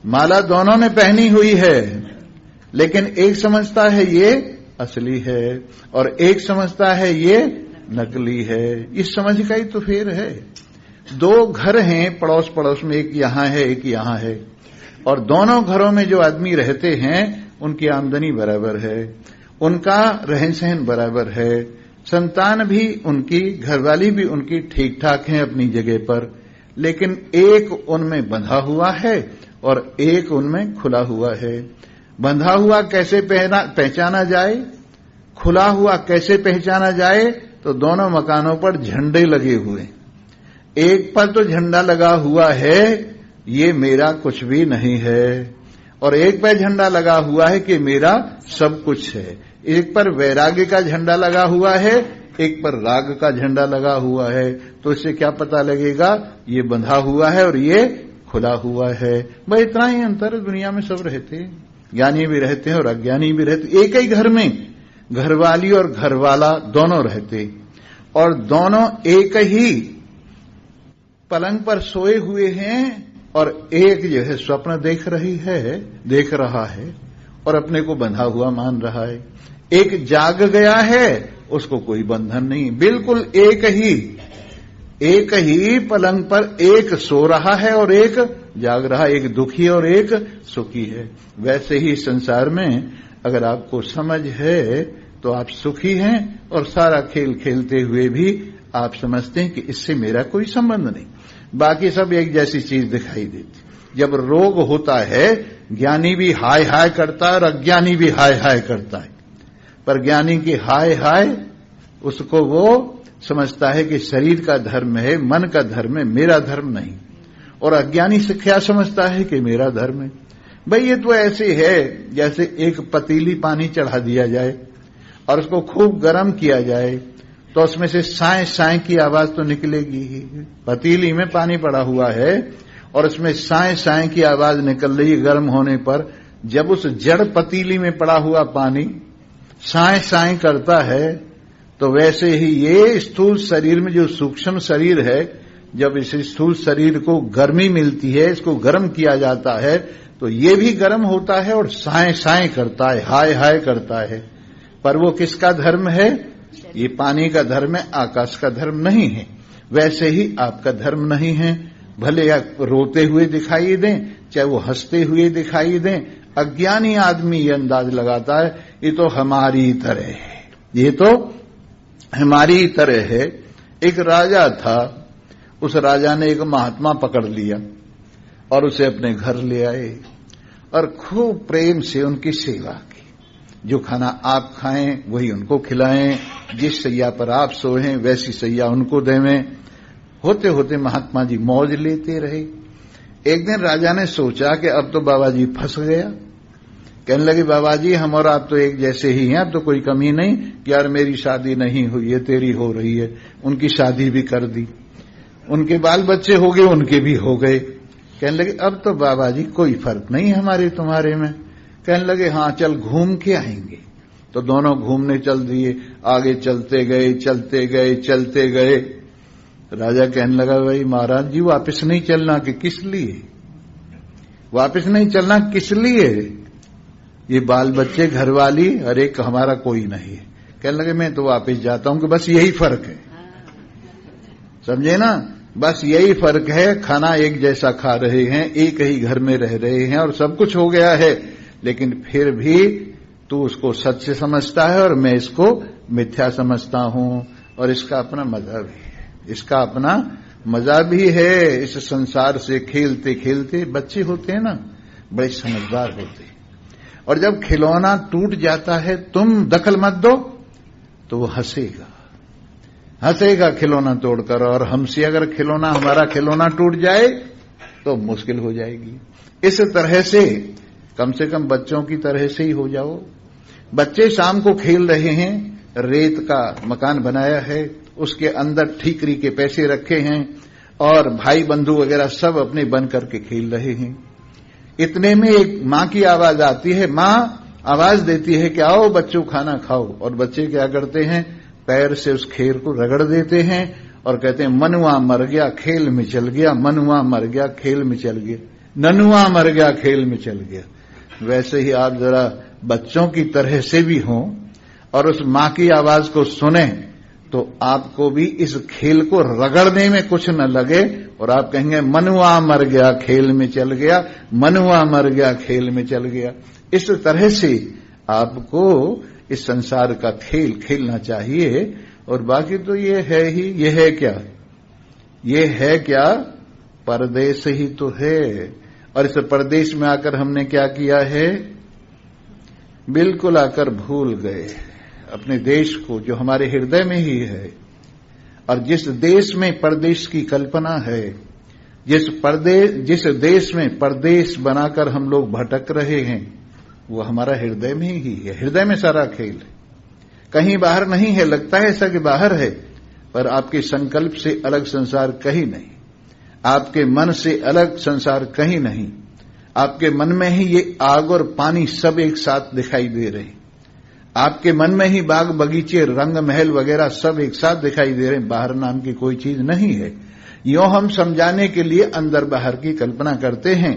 माला दोनों ने पहनी हुई है, लेकिन एक समझता है ये असली है और एक समझता है ये नकली है। इस समझ का ही तो फेर है। दो घर हैं पड़ोस पड़ोस में, एक यहां है एक यहां है, और दोनों घरों में जो आदमी रहते हैं उनकी आमदनी बराबर है, उनका रहन सहन बराबर है, संतान भी उनकी, घरवाली भी उनकी ठीक ठाक है अपनी जगह पर, लेकिन एक उनमें बंधा हुआ है और एक उनमें खुला हुआ है। बंधा हुआ कैसे पहचाना जाए, खुला हुआ कैसे पहचाना जाए, तो दोनों मकानों पर झंडे लगे हुए। एक पर तो झंडा लगा हुआ है ये मेरा कुछ भी नहीं है, और एक पर झंडा लगा हुआ है कि मेरा सब कुछ है। एक पर वैराग्य का झंडा लगा हुआ है, एक पर राग का झंडा लगा हुआ है। तो इससे क्या पता लगेगा, ये बंधा हुआ है और ये खुला हुआ है। भाई इतना ही अंतर दुनिया में सब रहते हैं, ज्ञानी भी रहते हैं और अज्ञानी भी रहते। एक ही घर में घरवाली और घरवाला दोनों रहते, और दोनों एक ही पलंग पर सोए हुए हैं, और एक जो है स्वप्न देख रहा है और अपने को बंधा हुआ मान रहा है। एक जाग गया है, उसको कोई बंधन नहीं, बिल्कुल एक ही पलंग पर एक सो रहा है और एक जाग रहा, एक दुखी और एक सुखी है। वैसे ही संसार में अगर आपको समझ है तो आप सुखी हैं, और सारा खेल खेलते हुए भी आप समझते हैं कि इससे मेरा कोई संबंध नहीं, बाकी सब एक जैसी चीज दिखाई देती। जब रोग होता है, ज्ञानी भी हाय हाय करता है और अज्ञानी भी हाय हाय करता है, पर ज्ञानी की हाय हाय उसको वो समझता है कि शरीर का धर्म है, मन का धर्म है, मेरा धर्म नहीं। और अज्ञानी से क्या समझता है कि मेरा धर्म है। भाई ये तो ऐसे है जैसे एक पतीली पानी चढ़ा दिया जाए और उसको खूब गर्म किया जाए, तो उसमें से साए साए की आवाज तो निकलेगी ही। पतीली में पानी पड़ा हुआ है और उसमें साए साए की आवाज निकल रही है गर्म होने पर। जब उस जड़ पतीली में पड़ा हुआ पानी साए साए करता है, तो वैसे ही ये स्थूल शरीर में जो सूक्ष्म शरीर है, जब इस स्थूल शरीर को गर्मी मिलती है, इसको गर्म किया जाता है, तो ये भी गर्म होता है और साए साए करता है, हाय हाय करता है। पर वो किसका धर्म है? ये पानी का धर्म है, आकाश का धर्म नहीं है। वैसे ही आपका धर्म नहीं है। भले आप रोते हुए दिखाई दें, चाहे वो हंसते हुए दिखाई दें, अज्ञानी आदमी ये अंदाज लगाता है ये तो हमारी तरह है, ये तो हमारी तरह है। एक राजा था, उस राजा ने एक महात्मा पकड़ लिया और उसे अपने घर ले आए और खूब प्रेम से उनकी सेवा की। जो खाना आप खाएं वही उनको खिलाएं, जिस सैया पर आप सोएं वैसी सैया उनको देवें। होते होते महात्मा जी मौज लेते रहे। एक दिन राजा ने सोचा कि अब तो बाबा जी फंस गया। कहने लगे बाबा जी हम और आप तो एक जैसे ही हैं, अब तो कोई कमी नहीं कि यार मेरी शादी नहीं हुई है, तेरी हो रही है। उनकी शादी भी कर दी, उनके बाल बच्चे हो गए, उनके भी हो गए। कहने लगे अब तो बाबा जी कोई फर्क नहीं हमारे तुम्हारे में। कहने लगे हाँ चल घूम के आएंगे। तो दोनों घूमने चल दिए। आगे चलते गए चलते गए चलते गए। राजा कहने लगा भाई महाराज जी वापस नहीं चलना कि किस लिए? वापस नहीं चलना किस लिए? ये बाल बच्चे घरवाली और एक हमारा कोई नहीं है। कहने लगे मैं तो वापस जाता हूं कि बस यही फर्क है, समझे ना, बस यही फर्क है। खाना एक जैसा खा रहे हैं, एक ही घर में रह रहे हैं और सब कुछ हो गया है, लेकिन फिर भी तू उसको सत्य समझता है और मैं इसको मिथ्या समझता हूं। और इसका अपना मजा भी है, इसका अपना मजा भी है। इस संसार से खेलते खेलते बच्चे होते हैं ना, बड़े समझदार होते हैं। और जब खिलौना टूट जाता है तुम दखल मत दो तो वो हंसेगा, हंसेगा खिलौना तोड़कर। और हमसे अगर खिलौना, हमारा खिलौना टूट जाए तो मुश्किल हो जाएगी। इस तरह से कम बच्चों की तरह से ही हो जाओ। बच्चे शाम को खेल रहे हैं, रेत का मकान बनाया है, उसके अंदर ठीकरी के पैसे रखे हैं और भाई बंधु वगैरह सब अपने बन करके खेल रहे हैं। इतने में एक मां की आवाज आती है। मां आवाज देती है कि आओ बच्चों खाना खाओ। और बच्चे क्या करते हैं, पैर से उस खेर को रगड़ देते हैं और कहते हैं मनुआ मर गया खेल में चल गया, मनुआ मर गया खेल में चल गया, ननुआ मर गया खेल में चल गया। वैसे ही आप जरा बच्चों की तरह से भी हों और उस मां की आवाज को सुने तो आपको भी इस खेल को रगड़ने में कुछ न लगे और आप कहेंगे मनुआ मर गया खेल में चल गया, मनुआ मर गया खेल में चल गया। इस तरह से आपको इस संसार का खेल खेलना चाहिए। और बाकी तो ये है ही, ये है क्या, ये है क्या, परदेश ही तो है। और इस परदेश में आकर हमने क्या किया है, बिल्कुल आकर भूल गए अपने देश को जो हमारे हृदय में ही है। और जिस देश में परदेश की कल्पना है, जिस देश में परदेश बनाकर हम लोग भटक रहे हैं, वो हमारा हृदय में ही है। हृदय में सारा खेल है, कहीं बाहर नहीं है। लगता है ऐसा कि बाहर है, पर आपके संकल्प से अलग संसार कहीं नहीं, आपके मन से अलग संसार कहीं नहीं। आपके मन में ही ये आग और पानी सब एक साथ दिखाई दे रहे हैं। आपके मन में ही बाग बगीचे, रंग महल वगैरह सब एक साथ दिखाई दे रहे हैं। बाहर नाम की कोई चीज नहीं है। यूं हम समझाने के लिए अंदर बाहर की कल्पना करते हैं,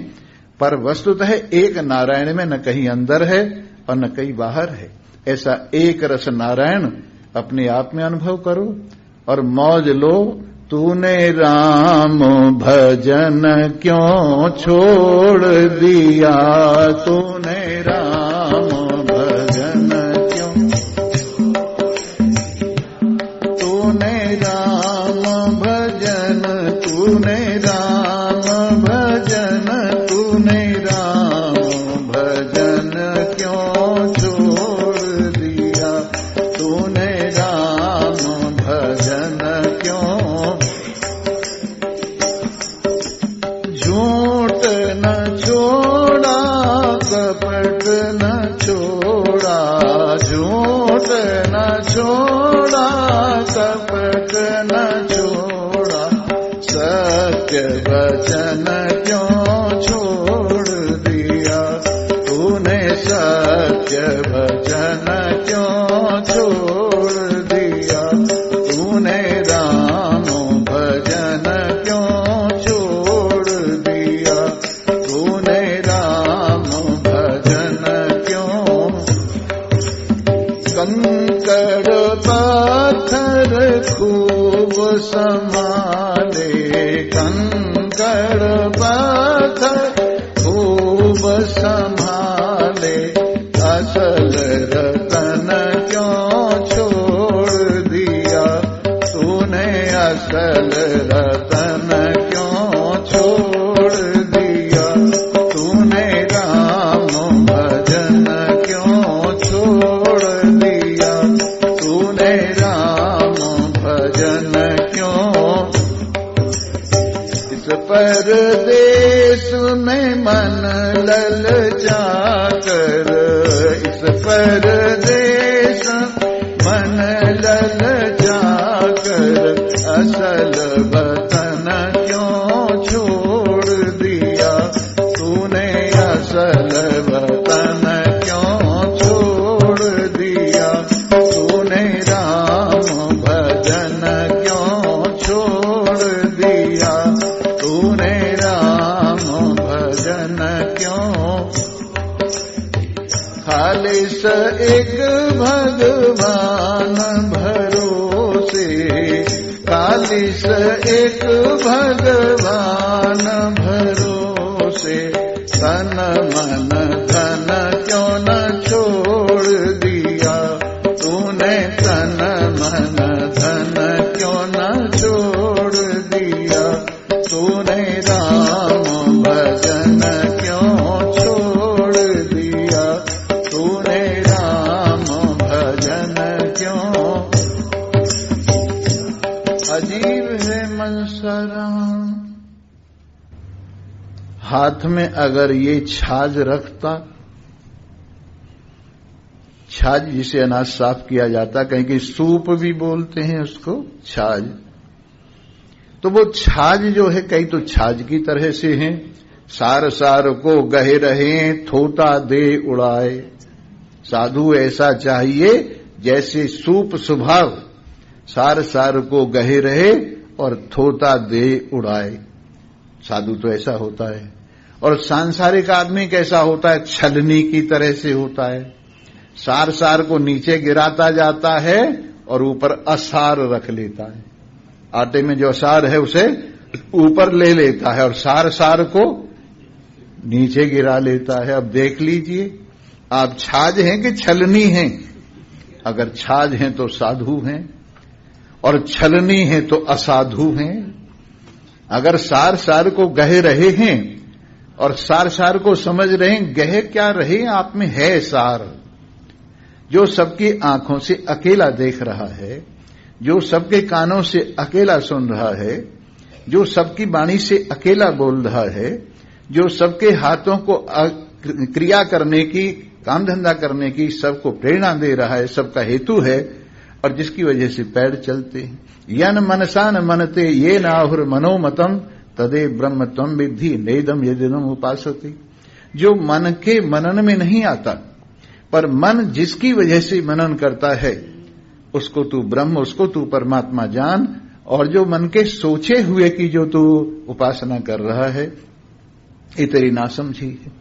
पर वस्तुतः एक नारायण में न कहीं अंदर है और न कहीं बाहर है। ऐसा एक रस नारायण अपने आप में अनुभव करो और मौज लो। तूने राम भजन क्यों छोड़ दिया, तूने राम भजन क्यों, तूने राम भजन, तूने राम भजन, तूने राम भजन क्यों छोड़ दिया, तूने राम भजन क्यों। झूठ न छोड़ा, कपट न छोड़ा, झूठ न छोड़ा, कपट न छोड़ा, सत्य वचन क्यों छोड़ दिया, तूने सत्य वचन क्यों छोड़ दिया, तूने राम भजन क्यों छोड़ दिया, तूने राम भजन क्यों। कंकड़ पाथर खूब संभाले, कंकड़ पाथर खूब संभाले, असल रतन क्यों छोड़ दिया तूने, असल रतन क्यों छोड़ दिया तूने, राम भजन क्यों छोड़ दिया तूने, राम भजन क्यों। इस परदेश में मन ललचा कर, इस परदेश मन ललचा कर, असल वतन क्यों छोड़ दिया तूने, असल वतन क्यों छोड़ दिया तूने, राम भजन क्यों छोड़ दिया तूने, राम भजन क्यों। खालिस एक भगवान भरोसे, खालिस एक भगवान भरोसे, तन मन धन क्यों न छोड़ दिया तूने, तन मन धन क्यों न छोड़ दिया तूने, राम भजन क्यों छोड़ दिया तूने, राम भजन क्यों। अजीब है मनसरा। हाथ में अगर ये छाछ रखता, छाछ जिसे अनाज साफ किया जाता, कहीं कहीं सूप भी बोलते हैं उसको, छाछ, तो वो छाछ जो है कहीं तो छाछ की तरह से है, सार सार को गहे रहे थोता दे उड़ाए। साधु ऐसा चाहिए जैसे सूप स्वभाव, सार सार को गहे रहे और थोता दे उड़ाए। साधु तो ऐसा होता है। और सांसारिक आदमी कैसा होता है? छलनी की तरह से होता है। सार सार को नीचे गिराता जाता है और ऊपर असार रख लेता है। आटे में जो असार है उसे ऊपर ले लेता है और सार सार को नीचे गिरा लेता है। अब देख लीजिए आप छाछ हैं कि छलनी हैं? अगर छाछ हैं तो साधु हैं और छलनी हैं तो असाधु हैं। अगर सार सार को गहे रहे हैं और सार सार को समझ रहे हैं, गहे क्या रहे आप में है सार, जो सबकी आंखों से अकेला देख रहा है, जो सबके कानों से अकेला सुन रहा है, जो सबकी वाणी से अकेला बोल रहा है, जो सबके हाथों को क्रिया करने की, काम धंधा करने की सबको प्रेरणा दे रहा है, सबका हेतु है और जिसकी वजह से पैर चलते हैं। यन मनसा न मनते ये नाहुर मनोमतम तदे ब्रह्म त्वं विद्धि नेदम यदिदम उपासते। जो मन के मनन में नहीं आता, पर मन जिसकी वजह से मनन करता है उसको तू ब्रह्म, उसको तू परमात्मा जान। और जो मन के सोचे हुए की जो तू उपासना कर रहा है ये तेरी नासमझी है।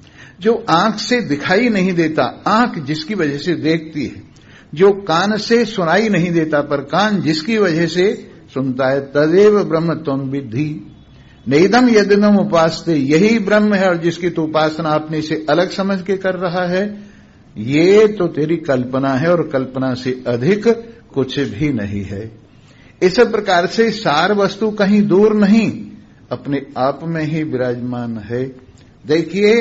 जो आंख से दिखाई नहीं देता, आंख जिसकी वजह से देखती है, जो कान से सुनाई नहीं देता पर कान जिसकी वजह से सुनता है, तदेव ब्रह्म त्वं विद्धि नेदम यदिदम उपासते। यही ब्रह्म है और जिसकी तू उपासना अपने से अलग समझ के कर रहा है, ये तो तेरी कल्पना है और कल्पना से अधिक कुछ भी नहीं है। इस प्रकार से सार वस्तु कहीं दूर नहीं, अपने आप में ही विराजमान है। देखिए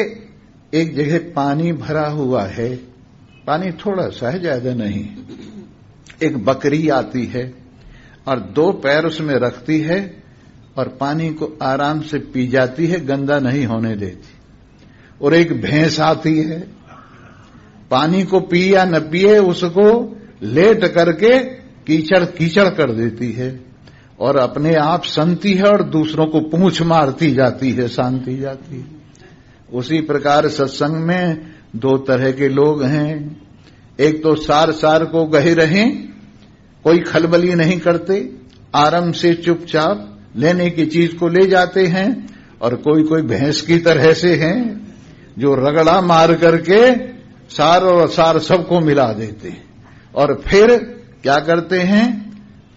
एक जगह पानी भरा हुआ है, पानी थोड़ा सा है, ज्यादा नहीं। एक बकरी आती है और 2 पैर उसमें रखती है और पानी को आराम से पी जाती है, गंदा नहीं होने देती। और एक भैंस आती है, पानी को पी या न पिए उसको लेट करके कीचड़ कीचड़ कर देती है और अपने आप संती है और दूसरों को पूंछ मारती जाती है, शांति जाती है। उसी प्रकार सत्संग में 2 तरह के लोग हैं। एक तो सार सार को गहे रहें, कोई खलबली नहीं करते, आराम से चुपचाप लेने की चीज को ले जाते हैं। और कोई कोई भैंस की तरह से हैं जो रगड़ा मार करके सार और असार सबको मिला देते हैं और फिर क्या करते हैं,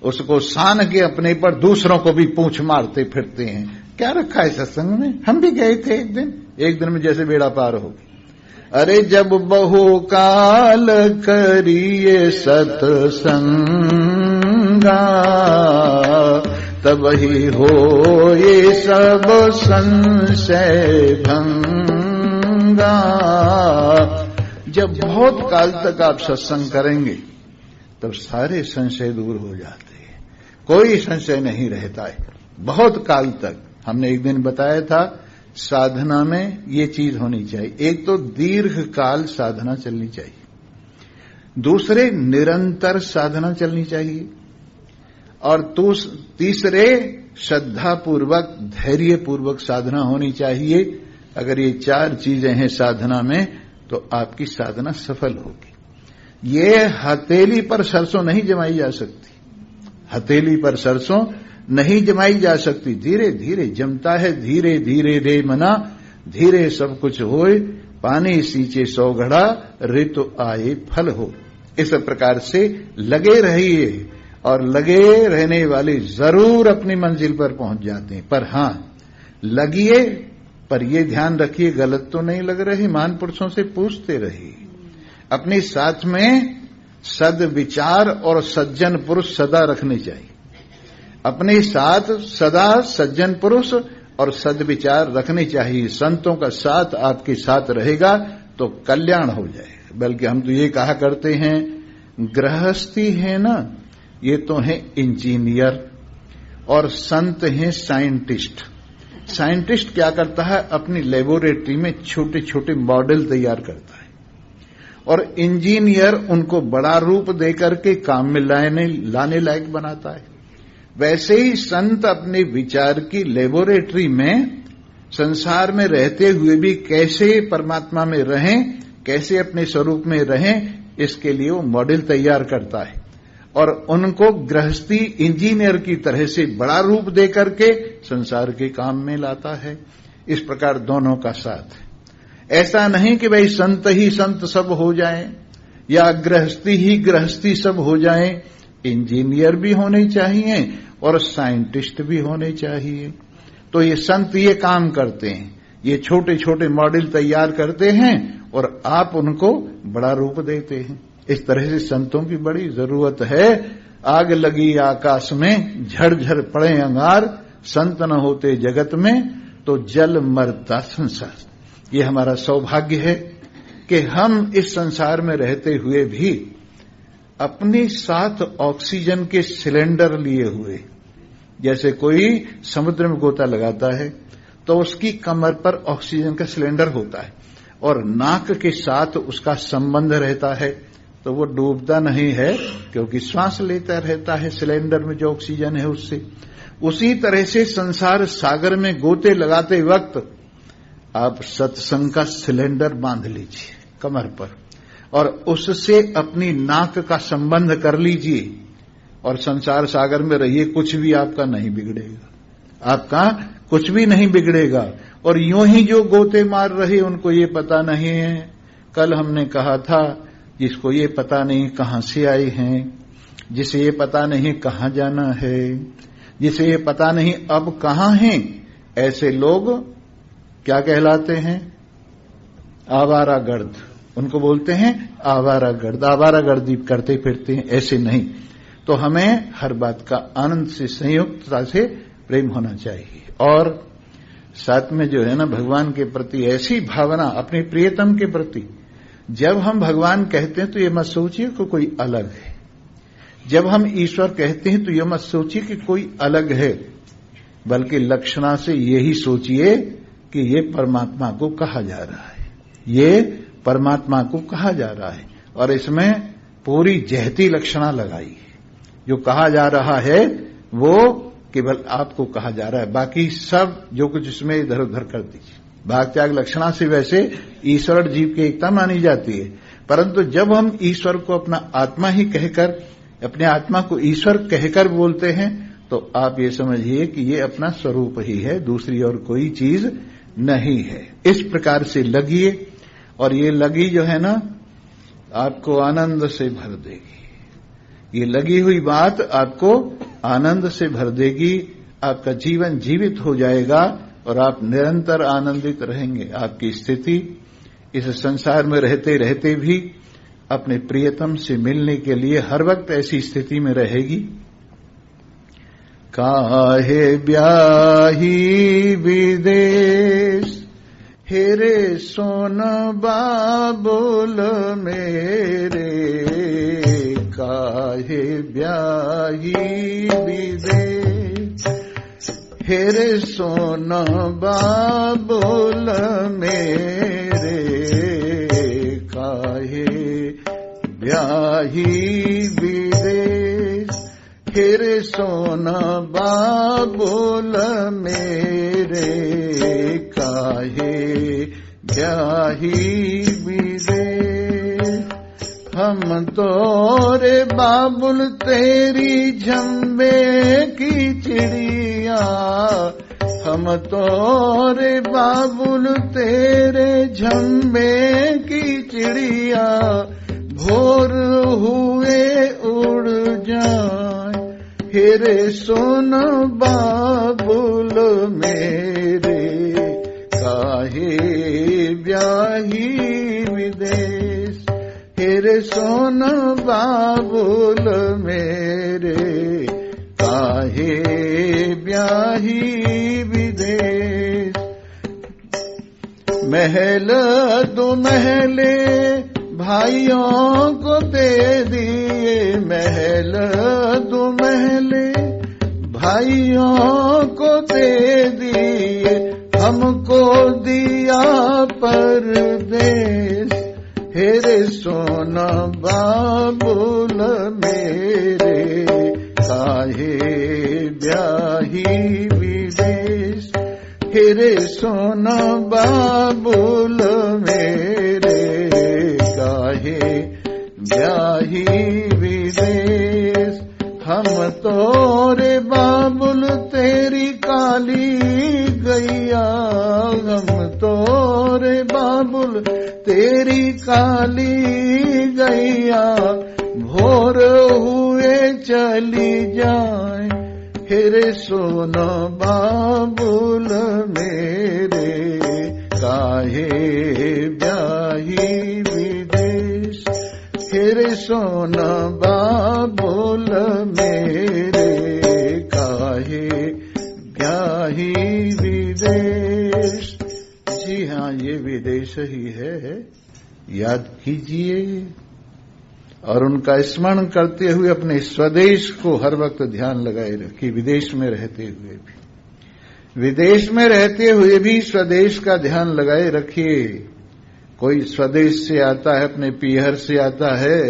उसको सान के अपने पर दूसरों को भी पूंछ मारते फिरते हैं। क्या रखा है सत्संग में? हम भी गए थे एक दिन में जैसे बेड़ा पार हो गया। अरे जब बहु काल करिए सत्संगा तब ही हो ये सब संशय भंगा। जब बहुत काल तक आप सत्संग करेंगे तब सारे संशय दूर हो जाते हैं, कोई संशय नहीं रहता है बहुत काल तक। हमने एक दिन बताया था साधना में ये चीज होनी चाहिए, एक तो दीर्घ काल साधना चलनी चाहिए, दूसरे निरंतर साधना चलनी चाहिए, और तीसरे श्रद्धापूर्वक धैर्यपूर्वक साधना होनी चाहिए। अगर ये 4 चीजें हैं साधना में तो आपकी साधना सफल होगी। ये हथेली पर सरसों नहीं जमाई जा सकती, हथेली पर सरसों नहीं जमाई जा सकती, धीरे धीरे जमता है। धीरे धीरे रे मना धीरे सब कुछ होए, पानी सींचे 100 घड़ा ऋतु आए फल हो। इस प्रकार से लगे रहिए, और लगे रहने वाले जरूर अपनी मंजिल पर पहुंच जाते हैं। पर हां, लगिए, पर ये ध्यान रखिए गलत तो नहीं लग रहे। महान पुरुषों से पूछते रहिए। अपने साथ में सद्विचार और सज्जन पुरुष सदा रखने चाहिए। अपने साथ सदा सज्जन पुरुष और सद्विचार रखने चाहिए। संतों का साथ आपके साथ रहेगा तो कल्याण हो जाएगा। बल्कि हम तो ये कहा करते हैं, गृहस्थी है ना, ये तो है इंजीनियर, और संत हैं साइंटिस्ट। साइंटिस्ट क्या करता है, अपनी लेबोरेटरी में छोटे छोटे मॉडल तैयार करता है, और इंजीनियर उनको बड़ा रूप देकर के काम में लाने लायक बनाता है। वैसे ही संत अपने विचार की लेबोरेटरी में संसार में रहते हुए भी कैसे परमात्मा में रहें, कैसे अपने स्वरूप में रहें, इसके लिए वो मॉडल तैयार करता है, और उनको गृहस्थी इंजीनियर की तरह से बड़ा रूप देकर के संसार के काम में लाता है। इस प्रकार दोनों का साथ है। ऐसा नहीं कि भाई संत ही संत सब हो जाएं, या गृहस्थी ही गृहस्थी सब हो जाएं। इंजीनियर भी होने चाहिए और साइंटिस्ट भी होने चाहिए। तो ये संत ये काम करते हैं, ये छोटे छोटे मॉडल तैयार करते हैं और आप उनको बड़ा रूप देते हैं। इस तरह से संतों की बड़ी जरूरत है। आग लगी आकाश में, झड़झड़ पड़े अंगार, संत न होते जगत में तो जल मरता संसार। ये हमारा सौभाग्य है कि हम इस संसार में रहते हुए भी अपने साथ ऑक्सीजन के सिलेंडर लिए हुए, जैसे कोई समुद्र में गोता लगाता है तो उसकी कमर पर ऑक्सीजन का सिलेंडर होता है और नाक के साथ उसका संबंध रहता है, तो वो डूबता नहीं है क्योंकि श्वास लेता रहता है सिलेंडर में जो ऑक्सीजन है उससे। उसी तरह से संसार सागर में गोते लगाते वक्त आप सत्संग का सिलेंडर बांध लीजिए कमर पर और उससे अपनी नाक का संबंध कर लीजिए और संसार सागर में रहिए, कुछ भी आपका नहीं बिगड़ेगा, आपका कुछ भी नहीं बिगड़ेगा। और यूं ही जो गोते मार रहे उनको ये पता नहीं है, कल हमने कहा था जिसको ये पता नहीं कहां से आए हैं, जिसे ये पता नहीं कहां जाना है, जिसे ये पता नहीं अब कहां हैं, ऐसे लोग क्या कहलाते हैं? आवारागर्द। उनको बोलते हैं आवारागर्द, आवारागर्दी करते फिरते हैं, ऐसे नहीं। तो हमें हर बात का आनंद से संयुक्तता से प्रेम होना चाहिए। और साथ में जो है ना, भगवान के प्रति ऐसी भावना, अपने प्रियतम के प्रति, जब हम भगवान कहते हैं तो ये मत सोचिए कि कोई अलग है, जब हम ईश्वर कहते हैं तो ये मत सोचिए कि कोई अलग है, बल्कि लक्षणा से यही सोचिए कि ये परमात्मा को कहा जा रहा है, ये परमात्मा को कहा जा रहा है। और इसमें पूरी जहती लक्षणा लगाई है। जो कहा जा रहा है वो केवल आपको कहा जा रहा है, बाकी सब जो कुछ इसमें इधर उधर कर दीजिए। भाग त्याग लक्षणा से वैसे ईश्वर जीव की एकता मानी जाती है, परंतु जब हम ईश्वर को अपना आत्मा ही कहकर, अपने आत्मा को ईश्वर कहकर बोलते हैं तो आप ये समझिए कि ये अपना स्वरूप ही है, दूसरी और कोई चीज नहीं है। इस प्रकार से लगिए। और ये लगी जो है ना, आपको आनंद से भर देगी। ये लगी हुई बात आपको आनंद से भर देगी। आपका जीवन जीवित हो जाएगा और आप निरंतर आनंदित रहेंगे। आपकी स्थिति इस संसार में रहते रहते भी अपने प्रियतम से मिलने के लिए हर वक्त ऐसी स्थिति में रहेगी। काहे ब्याही विदेश हेरे सोन बाबुल मेरे, काहे ब्याही विदेश हेरे सोन बाबुल मेरे, काहे ब्याही विदेश हेरे सोन बाबुल मेरे, काहे ब्याही विदेश। हम तोरे बाबुल तेरी झंबे की चिड़िया, हम तोरे बाबुल तेरे झंबे की चिड़िया, भोर हुए उड़ जाए हेरे सोन बाबुल मेरे, काहे ब्याही विदेश हेरे सोन बाबुल मेरे, काहे ब्याही विदेश। महल दो महले भाइयों को दे दिए, महल दो महले भाइयों को दे दिए, हमको दिया परदेश हेरे सोन बाबुल मेरे, काहे ब्याही विदेश हेरे सोन बाबुल मेरे, काहे ब्याही विदेश। हम तोरे बाबुल तेरी काली गैया, हम तोरे बाबुल तेरी काली गैया, भोर हुए चली जाए हेरे सोन बाबुल मेरे, काहे ब्याही विदेश हेरे सोन बाबुल मेरे, काहे ब्याही विदेश। जी हाँ, ये विदेश ही है, याद कीजिए और उनका स्मरण करते हुए अपने स्वदेश को हर वक्त ध्यान लगाए रखिए। विदेश में रहते हुए भी, विदेश में रहते हुए भी स्वदेश का ध्यान लगाए रखिए। कोई स्वदेश से आता है, अपने पीहर से आता है,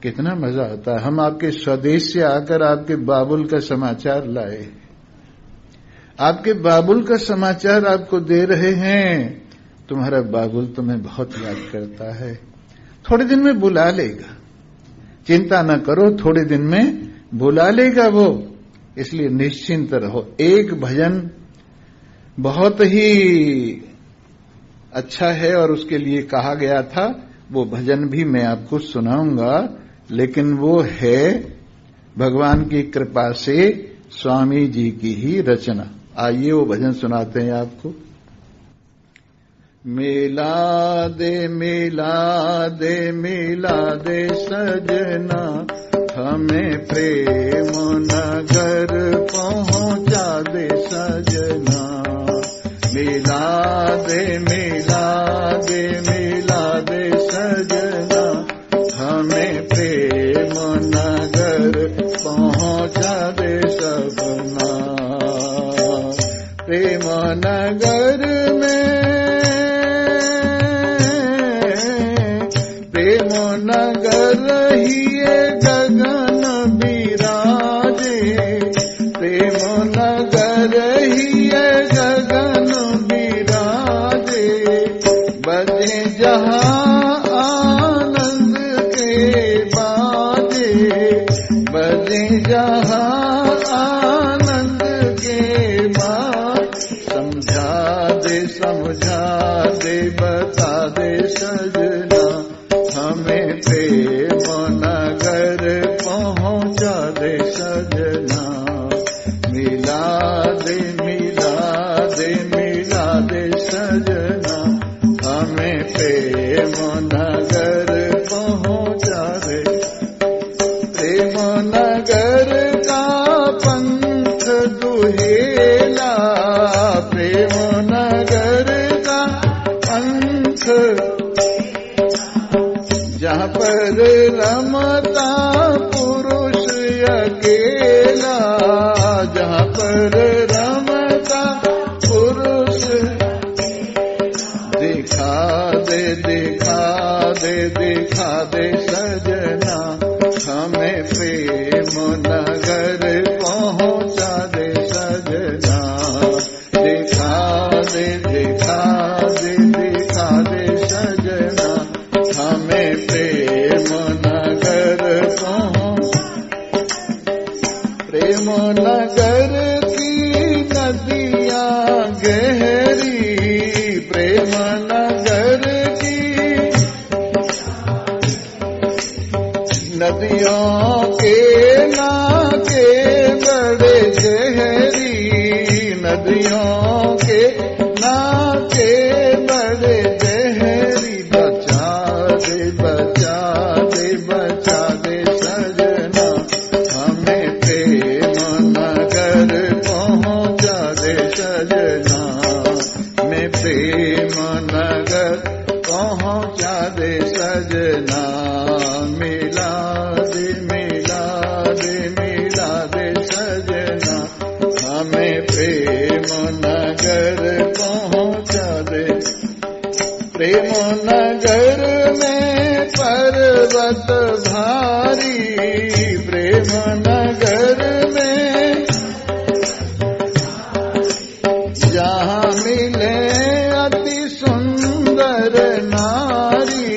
कितना मजा आता है। हम आपके स्वदेश से आकर आपके बाबुल का समाचार लाए, आपके बाबुल का समाचार आपको दे रहे हैं। तुम्हारा बाबुल तुम्हें बहुत याद करता है, थोड़े दिन में बुला लेगा, चिंता न करो, थोड़े दिन में बुला लेगा वो, इसलिए निश्चिंत रहो। एक भजन बहुत ही अच्छा है और उसके लिए कहा गया था, वो भजन भी मैं आपको सुनाऊंगा, लेकिन वो है भगवान की कृपा से स्वामी जी की ही रचना। आइए वो भजन सुनाते हैं आपको। मिला दे मिला दे मिला दे सजना, हमें प्रेम नगर पहुंचा दे सजना। मिला दे मिला दे मिला दे सजना, हमें प्रेम नगर पहुंचा दे सजना। प्रेम नगर में, प्रेम नगर रहिए गगन बिराजे, प्रेम नगर रहिए गगन बिराजे। बजे जहां आनंद के बाजे, बजे जहां आनंद के बाद। समझा दे बता दे सजना, हमें नगर का पंथ दुहेला, प्रेम नगर का पंथ, जहाँ पर रमता पुरुष अकेला, जहाँ पर रमता पुरुष, दिखा दे दिखा दे दिखा दे सजना, हमें प्रेम नगर पहुँचा दे सजना, दिखा दे दिखा दे दिखा दे सजना, हमें प्रेम नगर प्रेम नगर की नदियाँ गहरी, प्रेम नगर की नदियों के नाके बड़े गहरी, नदियों के नाके बड़े गहरी, बचा दे बचा दे बचा दे सजना, हमें प्रेम नगर पहुँचा दे सजना, मैं प्रेम नगर पहुँचा दे सजना, मिला दे मिला दे मिला दे सजना, हमें प्रेम नगर पहुँचा दे। प्रेम नगर में पर्वत भारी, प्रेम नगर में जहाँ मिले अति सुंदर नारी,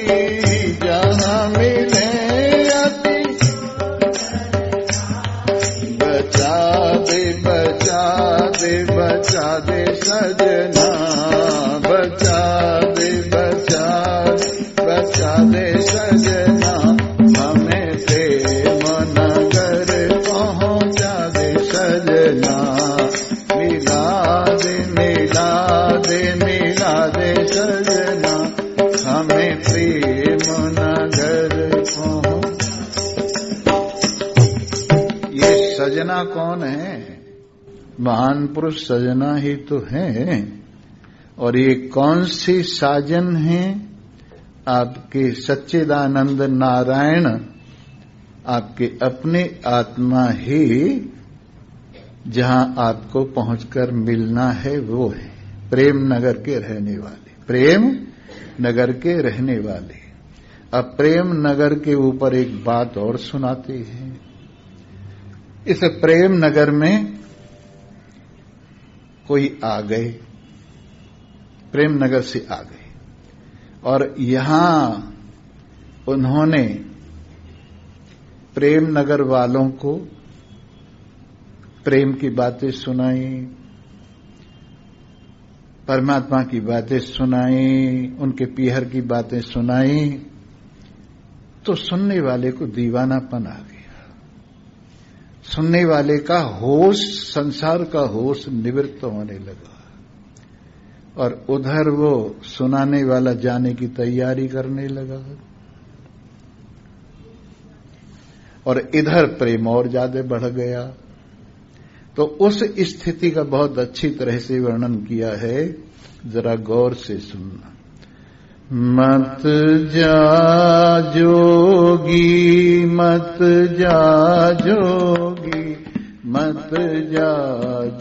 जहाँ मिले अति, बचा दे बचा दे बचा दे सजना, बचा दे बचा बचा दे सजना, हमें प्रेम नगर पहुँचा दे सजना, मिला दे मिला दे मिला दे सजना, हमें प्रेम नगर पहुँच। ये सजना कौन है? महान पुरुष सजना ही तो हैं। और ये कौन सी साजन है? आपके सच्चिदानंद नारायण, आपके अपने आत्मा ही जहां आपको पहुंचकर मिलना है वो है प्रेम नगर के रहने वाले, प्रेम नगर के रहने वाले। अब प्रेम नगर के ऊपर एक बात और सुनाते हैं। इस प्रेम नगर में कोई आ गए, प्रेम नगर से आ गए, और यहां उन्होंने प्रेम नगर वालों को प्रेम की बातें सुनाई, परमात्मा की बातें सुनाई, उनके पीहर की बातें सुनाई, तो सुनने वाले को दीवानापन आ गया। सुनने वाले का होश, संसार का होश निवृत्त होने लगा, और उधर वो सुनाने वाला जाने की तैयारी करने लगा, और इधर प्रेम और ज्यादा बढ़ गया। तो उस स्थिति का बहुत अच्छी तरह से वर्णन किया है, जरा गौर से सुनना। मत जा जोगी, मत जा जोगी, मत जा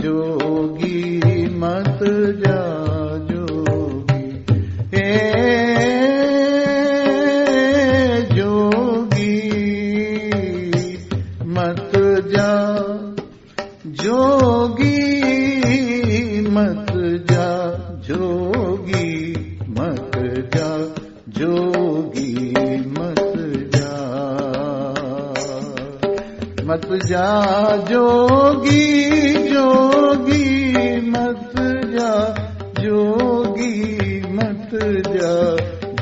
जोगी, मत जा जोगी, हे जोगी, मत जा जोगी, मत जा जोगी, मत जा जोगी, मत जा, मत जा जोगी, जोगी मत जा जोगी, मत जा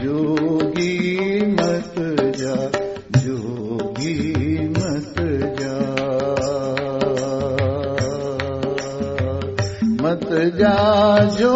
जोगी, मत जा जोगी, मत जा, मत जा जो